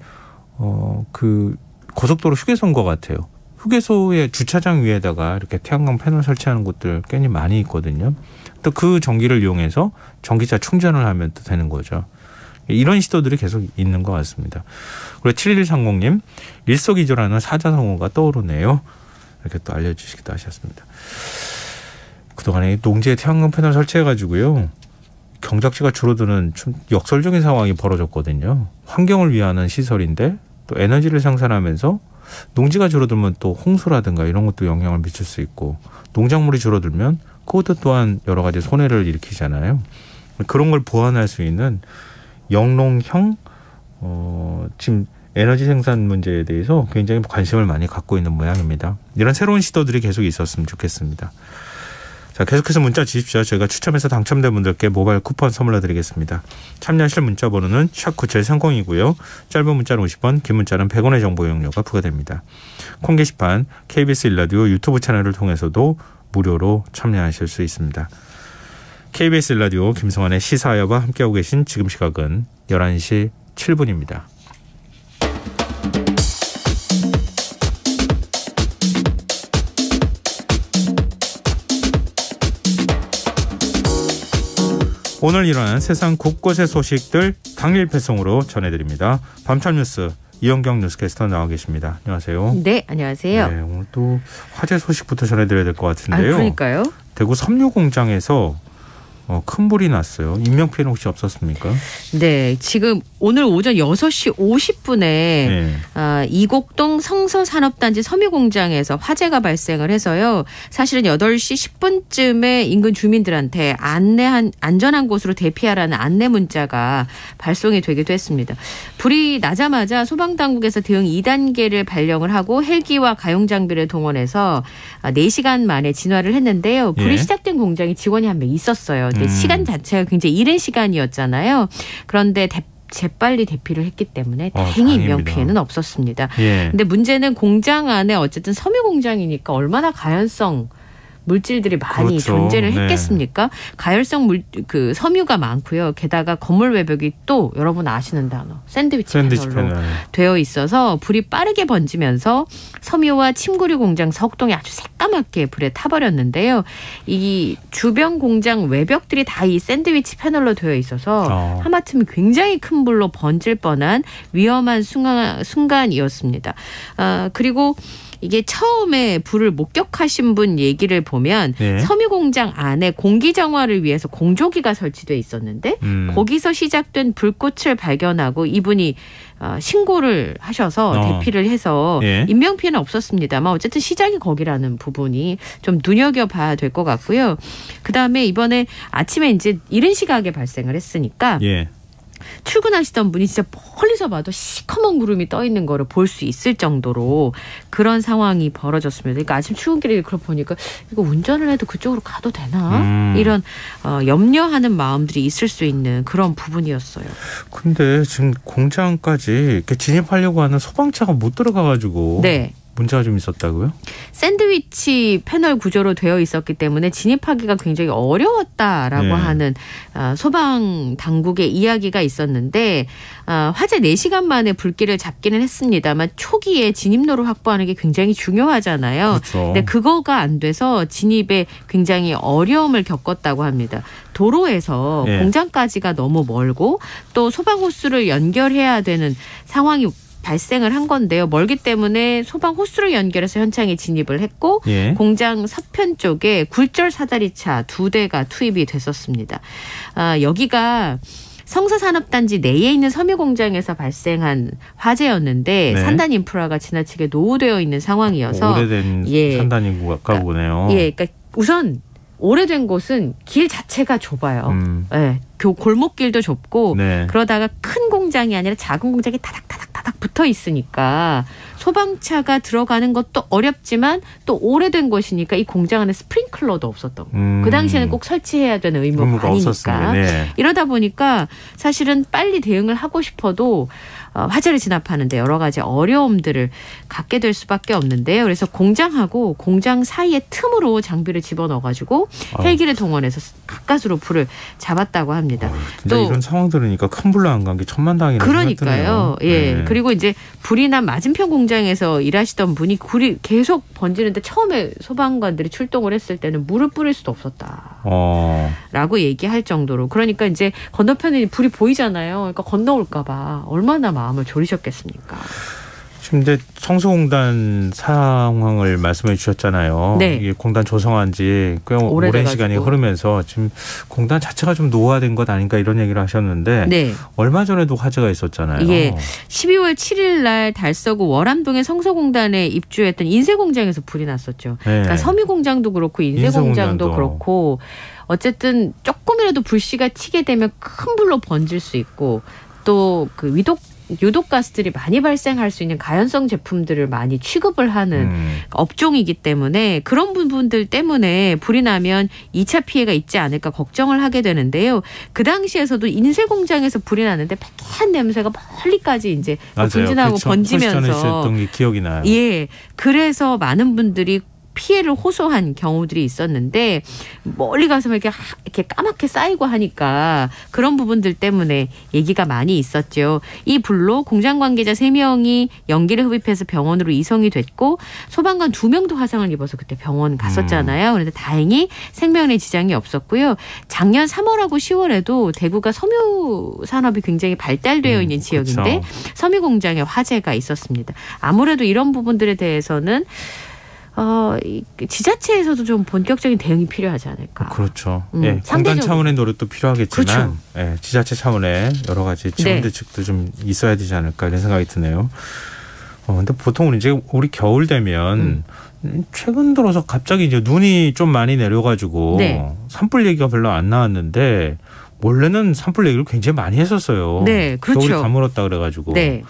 그 고속도로 휴게소인 것 같아요. 휴게소의 주차장 위에다가 이렇게 태양광 패널 설치하는 곳들 꽤 많이 있거든요. 또 그 전기를 이용해서 전기차 충전을 하면 또 되는 거죠. 이런 시도들이 계속 있는 것 같습니다. 그리고 7130님, 일석이조라는 사자성어가 떠오르네요. 이렇게 또 알려주시기도 하셨습니다. 그동안에 농지에 태양광 패널 설치해가지고요, 경작지가 줄어드는 좀 역설적인 상황이 벌어졌거든요. 환경을 위하는 시설인데 또 에너지를 생산하면서 농지가 줄어들면 또 홍수라든가 이런 것도 영향을 미칠 수 있고, 농작물이 줄어들면 그것도 또한 여러 가지 손해를 일으키잖아요. 그런 걸 보완할 수 있는 영농형 지금 에너지 생산 문제에 대해서 굉장히 관심을 많이 갖고 있는 모양입니다. 이런 새로운 시도들이 계속 있었으면 좋겠습니다. 자, 계속해서 문자 주십시오. 저희가 추첨해서 당첨된 분들께 모바일 쿠폰 선물로 드리겠습니다. 참여하실 문자 번호는 샵9730이고요. 짧은 문자는 50원, 긴 문자는 100원의 정보 이용료가 부과됩니다. 콩 게시판 KBS 1라디오 유튜브 채널을 통해서도 무료로 참여하실 수 있습니다. KBS 1라디오 김성환의 시사야와 함께하고 계신 지금 시각은 11시 7분입니다. 오늘 일어난 세상 곳곳의 소식들 당일 배송으로 전해드립니다. 밤참 뉴스 이현경 뉴스캐스터 나와 계십니다. 안녕하세요. 네, 안녕하세요. 네, 오늘 또 화재 소식부터 전해드려야 될 것 같은데요. 그러니까요. 대구 섬유 공장에서 큰 불이 났어요. 인명피해는 혹시 없었습니까? 네, 지금 오늘 오전 6시 50분에 이곡동 성서산업단지 섬유공장에서 화재가 발생을 해서요. 사실은 8시 10분쯤에 인근 주민들한테 안전한 곳으로 대피하라는 안내 문자가 발송이 되기도 했습니다. 불이 나자마자 소방당국에서 대응 2단계를 발령을 하고 헬기와 가용장비를 동원해서 4시간 만에 진화를 했는데요. 불이 시작된 공장에 직원이 한 명 있었어요. 근데 시간 자체가 굉장히 이른 시간이었잖아요. 그런데 재빨리 대피를 했기 때문에 다행히 인명피해는 없었습니다. 근데 문제는 공장 안에 어쨌든 섬유 공장이니까 얼마나 가연성 물질들이 많이 그렇죠. 존재를 했겠습니까? 가열성 그 섬유가 많고요. 게다가 건물 외벽이 또 여러분 아시는 단어 샌드위치 패널로 되어 있어서 불이 빠르게 번지면서 섬유와 침구류 공장 석동이 아주 새까맣게 불에 타버렸는데요. 이 주변 공장 외벽들이 다 이 샌드위치 패널로 되어 있어서 하마터면 굉장히 큰 불로 번질 뻔한 위험한 순간이었습니다. 그리고 이게 처음에 불을 목격하신 분 얘기를 보면 섬유공장 안에 공기정화를 위해서 공조기가 설치돼 있었는데 거기서 시작된 불꽃을 발견하고 이분이 신고를 하셔서 대피를 해서 인명피해는 없었습니다만 어쨌든 시작이 거기라는 부분이 좀 눈여겨봐야 될 것 같고요. 그다음에 이번에 아침에 이제 이른 시각에 발생을 했으니까 출근하시던 분이 진짜 멀리서 봐도 시커먼 구름이 떠 있는 거를 볼 수 있을 정도로 그런 상황이 벌어졌습니다. 그러니까 아침 출근길에 그걸 보니까 이거 운전을 해도 그쪽으로 가도 되나? 이런 염려하는 마음들이 있을 수 있는 그런 부분이었어요. 근데 지금 공장까지 이렇게 진입하려고 하는 소방차가 못 들어가가지고 문제가 좀 있었다고요? 샌드위치 패널 구조로 되어 있었기 때문에 진입하기가 굉장히 어려웠다라고 하는 소방 당국의 이야기가 있었는데 화재 4시간 만에 불길을 잡기는 했습니다만 초기에 진입로를 확보하는 게 굉장히 중요하잖아요. 그렇죠. 근데 그거가 안 돼서 진입에 굉장히 어려움을 겪었다고 합니다. 도로에서 공장까지가 너무 멀고 또 소방 호스를 연결해야 되는 상황이 발생을 한 건데요. 멀기 때문에 소방 호스를 연결해서 현장에 진입을 했고 공장 서편 쪽에 굴절 사다리차 2대가 투입이 됐었습니다. 여기가 성서산업단지 내에 있는 섬유공장에서 발생한 화재였는데 산단 인프라가 지나치게 노후되어 있는 상황이어서 오래된 산단 인구가 보네요. 그러니까 우선 오래된 곳은 길 자체가 좁아요. 골목길도 좁고 그러다가 큰 공장이 아니라 작은 공장이 타닥타닥 붙어 있으니까 소방차가 들어가는 것도 어렵지만 또 오래된 곳이니까 이 공장 안에 스프링클러도 없었던 그 당시에는 꼭 설치해야 되는 의무가 아니니까 이러다 보니까 사실은 빨리 대응을 하고 싶어도 화재를 진압하는데 여러 가지 어려움들을 갖게 될 수밖에 없는데요. 그래서 공장하고 공장 사이의 틈으로 장비를 집어넣어가지고 헬기를 동원해서 가까스로 불을 잡았다고 합니다. 또 이런 상황 들으니까 큰 불 난 간 게 천만다행이라는 생각이 드네요. 그러니까요. 그리고 이제 불이 난 맞은편 공장에서 일하시던 분이 불이 계속 번지는데 처음에 소방관들이 출동을 했을 때는 물을 뿌릴 수도 없었다라고 얘기할 정도로 그러니까 이제 건너편에 불이 보이잖아요. 그러니까 건너올까 봐 얼마나 마음을 졸이셨겠습니까? 지금 이제 성수공단 상황을 말씀해 주셨잖아요. 네. 이게 공단 조성한 지 꽤 오랜 시간이 흐르면서 지금 공단 자체가 좀 노화된 것 아닌가 이런 얘기를 하셨는데 네. 얼마 전에도 화재가 있었잖아요. 예. 12월 7일 날 달서구 월암동의 성소공단에 입주했던 인쇄공장에서 불이 났었죠. 네. 그러니까 섬유공장도 그렇고 인쇄공장도 그렇고 어쨌든 조금이라도 불씨가 튀게 되면 큰 불로 번질 수 있고 또 그 유독가스들이 많이 발생할 수 있는 가연성 제품들을 많이 취급을 하는 업종이기 때문에 그런 부분들 때문에 불이 나면 2차 피해가 있지 않을까 걱정을 하게 되는데요. 그 당시에서도 인쇄 공장에서 불이 났는데 폐한 냄새가 멀리까지 이제 분진하고 그렇죠. 번지면서 있었던 게 기억이 나요. 예, 그래서 많은 분들이 피해를 호소한 경우들이 있었는데 멀리 가서 이렇게 까맣게 쌓이고 하니까 그런 부분들 때문에 얘기가 많이 있었죠. 이 불로 공장 관계자 3명이 연기를 흡입해서 병원으로 이송이 됐고 소방관 2명도 화상을 입어서 그때 병원 갔었잖아요. 그런데 다행히 생명에 지장이 없었고요. 작년 3월하고 10월에도 대구가 섬유 산업이 굉장히 발달되어 있는 지역인데 그렇죠. 섬유 공장에 화재가 있었습니다. 아무래도 이런 부분들에 대해서는 지자체에서도 좀 본격적인 대응이 필요하지 않을까. 그렇죠. 예, 공단 차원의 노력도 필요하겠지만 그렇죠. 예, 지자체 차원의 여러 가지 지원 대책도 좀 있어야 되지 않을까 이런 생각이 드네요. 근데 보통 이제 우리 겨울 되면 최근 들어서 갑자기 이제 눈이 좀 많이 내려가지고 산불 얘기가 별로 안 나왔는데 원래는 산불 얘기를 굉장히 많이 했었어요. 네, 그렇죠. 겨울이 가물었다 그래가지고. 네.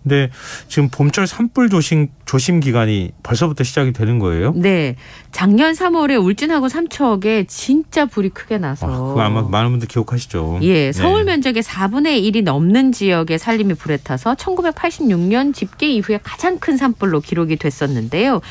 근데 지금 봄철 산불 조심 기간이 벌써부터 시작이 되는 거예요? 네. 작년 3월에 울진하고 삼척에 진짜 불이 크게 나서. 그거 아마 많은 분들 기억하시죠. 예. 서울 면적의 4분의 1이 넘는 지역에 산림이 불에 타서 1986년 집계 이후에 가장 큰 산불로 기록이 됐었는데요.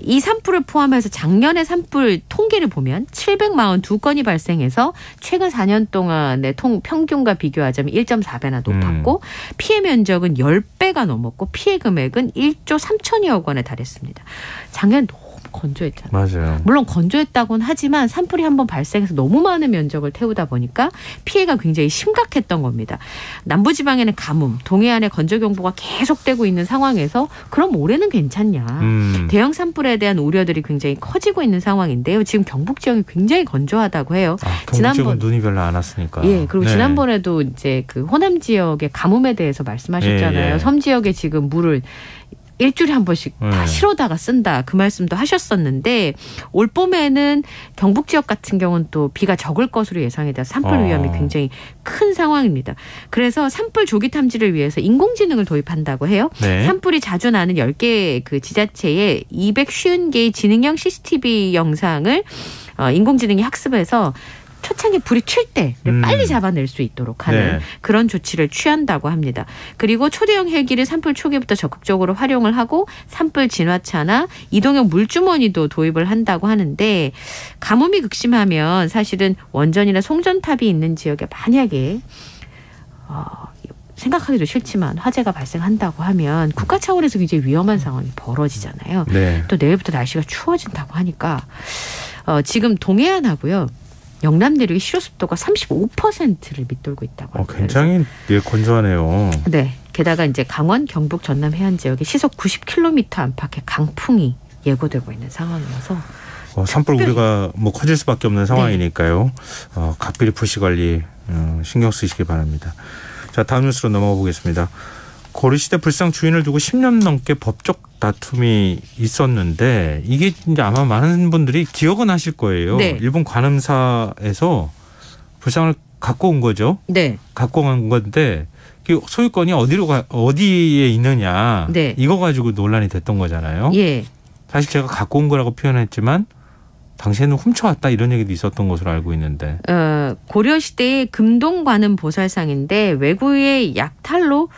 이 산불을 포함해서 작년의 산불 통계를 보면 742건이 발생해서 최근 4년 동안의 평균과 비교하자면 1.4배나 높았고 피해 면적은 10배가 넘었고 피해 금액은 1조 3천여억 원에 달했습니다. 작년 너무 건조했잖아요. 맞아요. 물론 건조했다고는 하지만 산불이 한번 발생해서 너무 많은 면적을 태우다 보니까 피해가 굉장히 심각했던 겁니다. 남부지방에는 가뭄, 동해안에 건조경보가 계속되고 있는 상황에서 그럼 올해는 괜찮냐. 대형 산불에 대한 우려들이 굉장히 커지고 있는 상황인데요. 지금 경북 지역이 굉장히 건조하다고 해요. 경북 지역은 눈이 별로 안 왔으니까. 예, 그리고 지난번에도 이제 그 호남 지역의 가뭄에 대해서 말씀하셨잖아요. 섬 지역에 지금 물을 일주일에 한 번씩 다 실어다가 쓴다. 그 말씀도 하셨었는데 올 봄에는 경북 지역 같은 경우는 또 비가 적을 것으로 예상이 돼서 산불 위험이 굉장히 큰 상황입니다. 그래서 산불 조기 탐지를 위해서 인공지능을 도입한다고 해요. 네. 산불이 자주 나는 10개 그 지자체에 250개의 지능형 CCTV 영상을 인공지능이 학습해서 초창기 불이 튈 때를 빨리 잡아낼 수 있도록 하는 그런 조치를 취한다고 합니다. 그리고 초대형 헬기를 산불 초기부터 적극적으로 활용을 하고 산불 진화차나 이동형 물주머니도 도입을 한다고 하는데 가뭄이 극심하면 사실은 원전이나 송전탑이 있는 지역에 만약에 생각하기도 싫지만 화재가 발생한다고 하면 국가 차원에서 굉장히 위험한 상황이 벌어지잖아요. 또 내일부터 날씨가 추워진다고 하니까 지금 동해안하고요. 영남 내륙의 실효습도가 35%를 밑돌고 있다고 합니다. 굉장히 건조하네요. 네. 게다가 이제 강원, 경북, 전남 해안 지역에 시속 90km 안팎의 강풍이 예고되고 있는 상황이어서 산불 우려가 커질 수밖에 없는 상황이니까요. 각별히 불씨 관리 신경 쓰시기 바랍니다. 자, 다음 뉴스로 넘어가 보겠습니다. 고려시대 불상 주인을 두고 10년 넘게 법적 다툼이 있었는데 이게 이제 아마 많은 분들이 기억은 하실 거예요. 일본 관음사에서 불상을 갖고 온 거죠. 네. 갖고 온 건데 소유권이 어디에 있느냐. 이거 가지고 논란이 됐던 거잖아요. 예. 사실 제가 갖고 온 거라고 표현했지만 당시에는 훔쳐왔다 이런 얘기도 있었던 것으로 알고 있는데. 고려시대의 금동관음 보살상인데 외구의 약탈로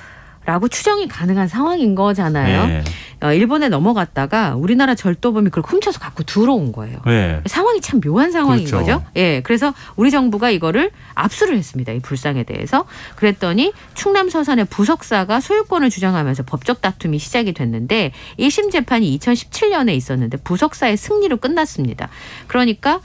라고 추정이 가능한 상황인 거잖아요. 일본에 넘어갔다가 우리나라 절도범이 그걸 훔쳐서 갖고 들어온 거예요. 네. 상황이 참 묘한 상황인 그렇죠. 거죠. 예, 그래서 우리 정부가 이거를 압수를 했습니다. 이 불상에 대해서. 그랬더니 충남 서산의 부석사가 소유권을 주장하면서 법적 다툼이 시작이 됐는데 1심 재판이 2017년에 있었는데 부석사의 승리로 끝났습니다. 그러니까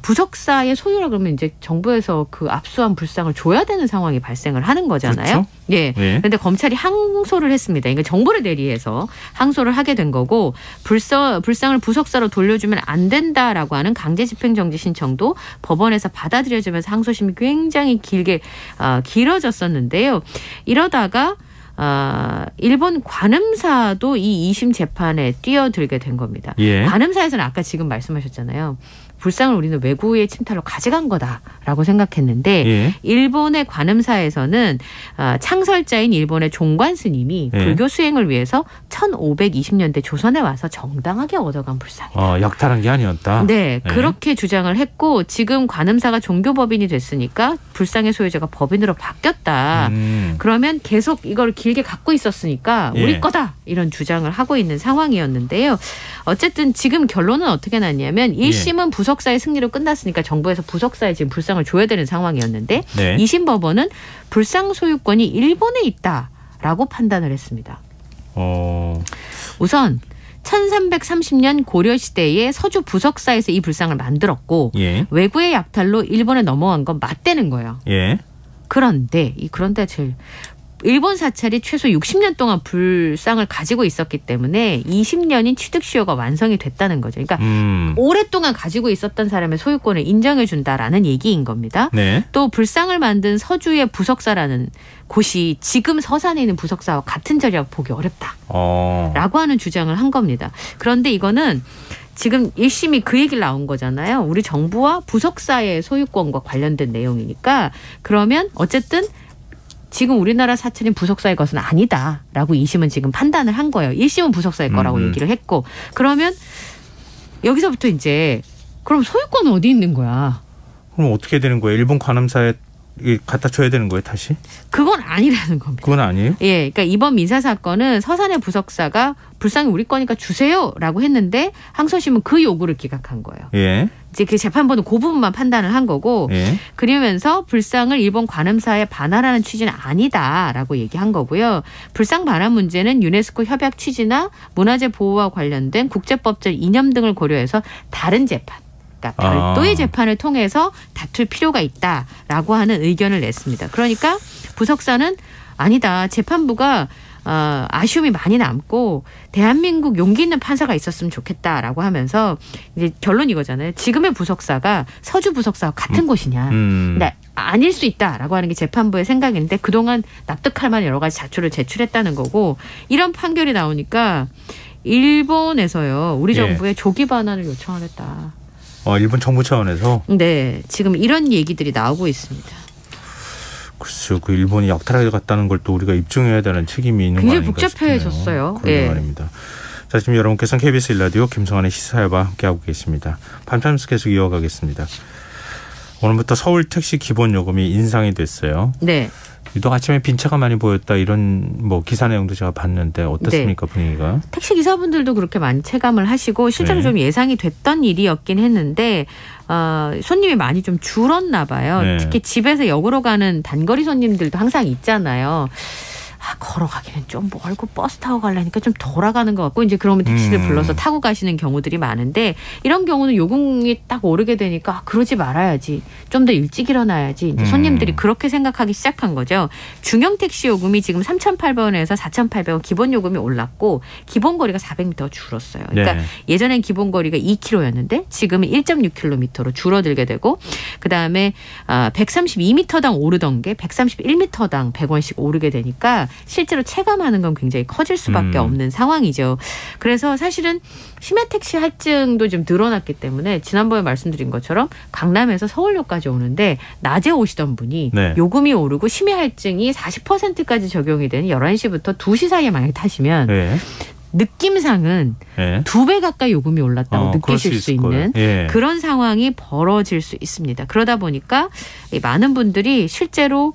부석사의 소유라 그러면 이제 정부에서 그 압수한 불상을 줘야 되는 상황이 발생을 하는 거잖아요. 그렇죠? 예. 네. 그런데 검찰이 항소를 했습니다. 그러니까 정부를 대리해서 항소를 하게 된 거고 불상을 부석사로 돌려주면 안 된다라고 하는 강제 집행정지 신청도 법원에서 받아들여지면서 항소심이 굉장히 길어졌었는데요. 이러다가 일본 관음사도 이 2심 재판에 뛰어들게 된 겁니다. 예. 관음사에서는 아까 지금 말씀하셨잖아요. 불상을 우리는 외구의 침탈로 가져간 거다라고 생각했는데 예. 일본의 관음사에서는 창설자인 일본의 종관 스님이 예. 불교 수행을 위해서 1520년대 조선에 와서 정당하게 얻어간 불상이다. 약탈한 게 아니었다. 네, 그렇게 주장을 했고 지금 관음사가 종교법인이 됐으니까 불상의 소유자가 법인으로 바뀌었다. 그러면 계속 이걸 길게 갖고 있었으니까 예. 우리 거다 이런 주장을 하고 있는 상황이었는데요. 어쨌든 지금 결론은 어떻게 났냐면 1심은 부석사의 승리로 끝났으니까 정부에서 부석사에 지금 불상을 줘야 되는 상황이었는데 네. 2심 법원은 불상 소유권이 일본에 있다라고 판단을 했습니다. 우선 1330년 고려시대에 서주 부석사에서 이 불상을 만들었고 예. 외구의 약탈로 일본에 넘어간 건 맞대는 거예요. 예. 그런데 제일 일본 사찰이 최소 60년 동안 불상을 가지고 있었기 때문에 20년인 취득시효가 완성이 됐다는 거죠. 그러니까 오랫동안 가지고 있었던 사람의 소유권을 인정해 준다라는 얘기인 겁니다. 네. 또 불상을 만든 서주의 부석사라는 곳이 지금 서산에 있는 부석사와 같은 자리라고 보기 어렵다라고 하는 주장을 한 겁니다. 그런데 이거는 지금 1심이 그 얘기를 나온 거잖아요. 우리 정부와 부석사의 소유권과 관련된 내용이니까 그러면 어쨌든 지금 우리나라 사찰인 부석사의 것은 아니다라고 2심은 지금 판단을 한 거예요. 1심은 부석사의 거라고 얘기를 했고 그러면 여기서부터 이제 그럼 소유권은 어디 있는 거야? 그럼 어떻게 되는 거예요? 일본 관음사에 갖다 줘야 되는 거예요, 다시? 그건 아니라는 겁니다. 그건 아니에요? 예, 그러니까 이번 민사 사건은 서산의 부석사가 불상이 우리 거니까 주세요라고 했는데 항소심은 그 요구를 기각한 거예요. 예. 이제 그 재판부는 그 부분만 판단을 한 거고 예. 그러면서 불상을 일본 관음사에 반환하는 취지는 아니다라고 얘기한 거고요. 불상 반환 문제는 유네스코 협약 취지나 문화재 보호와 관련된 국제법적 이념 등을 고려해서 다른 재판 그러니까 별도의 재판을 통해서 다툴 필요가 있다라고 하는 의견을 냈습니다. 그러니까 부석사는 아니다. 재판부가 아쉬움이 많이 남고 대한민국 용기 있는 판사가 있었으면 좋겠다라고 하면서 이제 결론 이거잖아요. 지금의 부석사가 서주 부석사와 같은 곳이냐. 근데 아닐 수 있다라고 하는 게 재판부의 생각인데 그동안 납득할 만한 여러 가지 자초를 제출했다는 거고 이런 판결이 나오니까 일본에서요. 우리 정부에 조기 반환을 요청하겠다. 일본 정부 차원에서? 네. 지금 이런 얘기들이 나오고 있습니다. 글쎄요. 그 일본이 약탈하게 갔다는 걸 또 우리가 입증해야 되는 책임이 있는 거 아닌가 굉장히 복잡해졌어요. 그런 말입니다. 자, 지금 여러분께서는 KBS 1라디오 김성환의 시사회와 함께하고 계십니다. 밤잠스 계속 이어가겠습니다. 오늘부터 서울 택시 기본 요금이 인상이 됐어요. 네. 유독 아침에 빈차가 많이 보였다 이런 기사 내용도 제가 봤는데 어떻습니까? 네. 분위기가? 택시 기사분들도 그렇게 많이 체감을 하시고 실제로 좀 예상이 됐던 일이었긴 했는데 손님이 많이 좀 줄었나 봐요. 네. 특히 집에서 역으로 가는 단거리 손님들도 항상 있잖아요. 걸어가기는 좀 멀고 버스 타고 가려니까 좀 돌아가는 것 같고 이제 그러면 택시를 불러서 타고 가시는 경우들이 많은데 이런 경우는 요금이 딱 오르게 되니까 그러지 말아야지. 좀 더 일찍 일어나야지. 이제 손님들이 그렇게 생각하기 시작한 거죠. 중형 택시 요금이 지금 3,800원에서 4,800원 기본 요금이 올랐고 기본 거리가 400m가 줄었어요. 그러니까 네. 예전엔 기본 거리가 2km였는데 지금은 1.6km로 줄어들게 되고 그다음에 132m당 오르던 게 131m당 100원씩 오르게 되니까 실제로 체감하는 건 굉장히 커질 수밖에 없는 상황이죠. 그래서 사실은 심야 택시 할증도 좀 늘어났기 때문에 지난번에 말씀드린 것처럼 강남에서 서울역까지 오는데 낮에 오시던 분이 네. 요금이 오르고 심야 할증이 40%까지 적용이 되는 11시부터 2시 사이에 만약에 타시면 네. 느낌상은 네. 2배 가까이 요금이 올랐다고 느끼실 수 있는 그런 상황이 벌어질 수 있습니다. 그러다 보니까 많은 분들이 실제로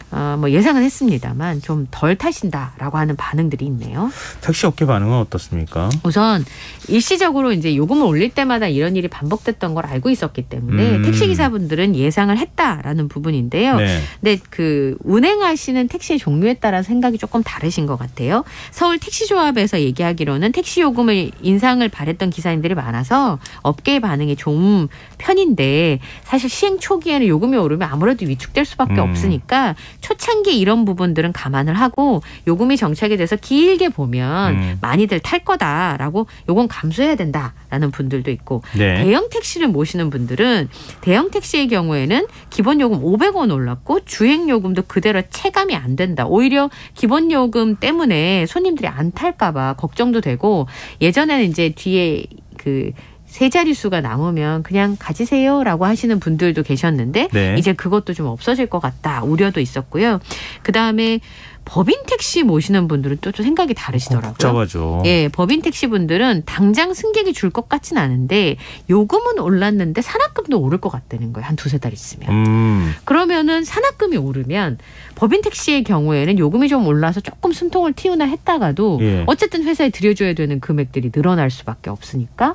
뭐 예상은 했습니다만 좀 덜 타신다라고 하는 반응들이 있네요. 택시 업계 반응은 어떻습니까? 우선 일시적으로 이제 요금을 올릴 때마다 이런 일이 반복됐던 걸 알고 있었기 때문에 택시 기사분들은 예상을 했다라는 부분인데요. 네. 근데 그 운행하시는 택시의 종류에 따라 생각이 조금 다르신 것 같아요. 서울 택시조합에서 얘기하기로는 택시 요금을 인상을 바랬던 기사님들이 많아서 업계의 반응이 좀 편인데 사실 시행 초기에는 요금이 오르면 아무래도 위축될 수밖에 없으니까 초창기에 이런 부분들은 감안을 하고 요금이 정착이 돼서 길게 보면 많이들 탈 거다라고 요건 감수해야 된다라는 분들도 있고 네. 대형 택시를 모시는 분들은 대형 택시의 경우에는 기본 요금 500원 올랐고 주행 요금도 그대로 체감이 안 된다. 오히려 기본 요금 때문에 손님들이 안 탈까 봐 걱정도 되고 예전에는 이제 뒤에 그 세 자릿수가 남으면 그냥 가지세요라고 하시는 분들도 계셨는데 네. 이제 그것도 좀 없어질 것 같다 우려도 있었고요. 그다음에 법인 택시 모시는 분들은 또 생각이 다르시더라고요. 복잡하죠. 예, 법인 택시 분들은 당장 승객이 줄 것 같진 않은데 요금은 올랐는데 산악금도 오를 것 같다는 거예요. 한 두세 달 있으면. 그러면은 산악금이 오르면 법인 택시의 경우에는 요금이 좀 올라서 조금 숨통을 틔우나 했다가도 예. 어쨌든 회사에 들여줘야 되는 금액들이 늘어날 수밖에 없으니까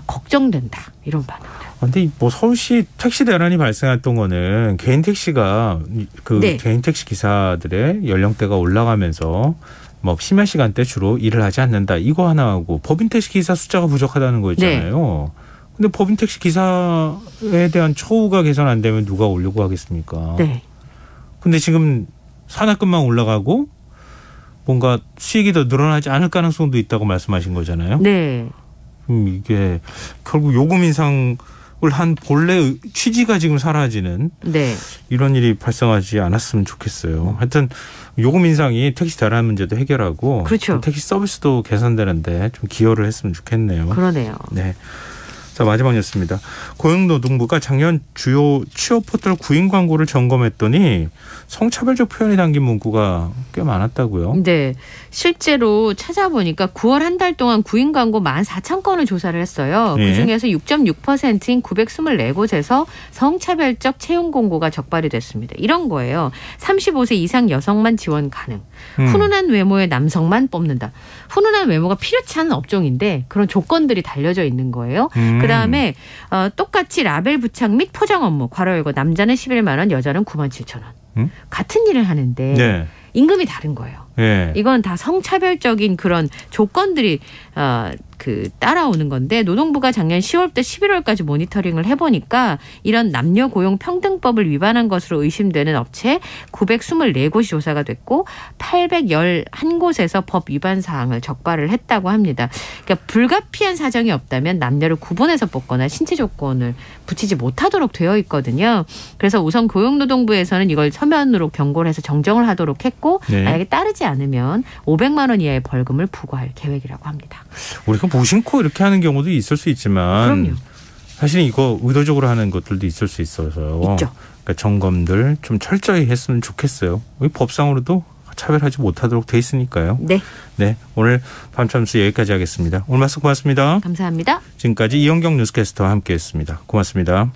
걱정된다. 이런 반응들. 근데 뭐 서울시 택시 대란이 발생했던 거는 개인 택시가 네. 개인 택시 기사들의 연령대가 올라가면서 뭐 심야 시간대 주로 일을 하지 않는다. 이거 하나하고 법인 택시 기사 숫자가 부족하다는 거였잖아요. 근데 법인 택시 기사에 대한 처우가 개선 안 되면 누가 오려고 하겠습니까? 네. 근데 지금 산악금만 올라가고 뭔가 수익이 더 늘어나지 않을 가능성도 있다고 말씀하신 거잖아요. 네. 이게 결국 요금 인상을 한 본래 취지가 지금 사라지는 네. 이런 일이 발생하지 않았으면 좋겠어요. 하여튼 요금 인상이 택시 대란 문제도 해결하고 그렇죠. 택시 서비스도 개선되는데 좀 기여를 했으면 좋겠네요. 그러네요. 네. 자, 마지막 뉴스입니다. 고용노동부가 작년 주요 취업 포털 구인 광고를 점검했더니 성차별적 표현이 담긴 문구가 꽤 많았다고요. 네. 실제로 찾아보니까 9월 한 달 동안 구인 광고 14,000건을 조사를 했어요. 예. 그중에서 6.6%인 924곳에서 성차별적 채용 공고가 적발이 됐습니다. 이런 거예요. 35세 이상 여성만 지원 가능. 훈훈한 외모의 남성만 뽑는다. 훈훈한 외모가 필요치 않은 업종인데 그런 조건들이 달려져 있는 거예요. 그다음에 똑같이 라벨 부착 및 포장 업무 괄호 열고 남자는 11만 원, 여자는 97,000원. 같은 일을 하는데 네. 임금이 다른 거예요. 네. 이건 다 성차별적인 그런 조건들이 따라오는 건데 노동부가 작년 10월부터 11월까지 모니터링을 해보니까 이런 남녀 고용 평등법을 위반한 것으로 의심되는 업체 924곳이 조사가 됐고 811곳에서 법 위반 사항을 적발을 했다고 합니다. 그러니까 불가피한 사정이 없다면 남녀를 구분해서 뽑거나 신체 조건을 붙이지 못하도록 되어 있거든요. 그래서 우선 고용노동부에서는 이걸 서면으로 경고를 해서 정정을 하도록 했고 네. 만약에 따르지 않으면 500만 원 이하의 벌금을 부과할 계획이라고 합니다. 우리가 무심코 이렇게 하는 경우도 있을 수 있지만 그럼요. 사실 이거 의도적으로 하는 것들도 있을 수 있어서 있죠. 그러니까 점검들 좀 철저히 했으면 좋겠어요. 법상으로도 차별하지 못하도록 돼 있으니까요. 네. 네, 오늘 밤참수 여기까지 하겠습니다. 오늘 말씀 고맙습니다. 감사합니다. 지금까지 이현경 뉴스캐스터와 함께했습니다. 고맙습니다.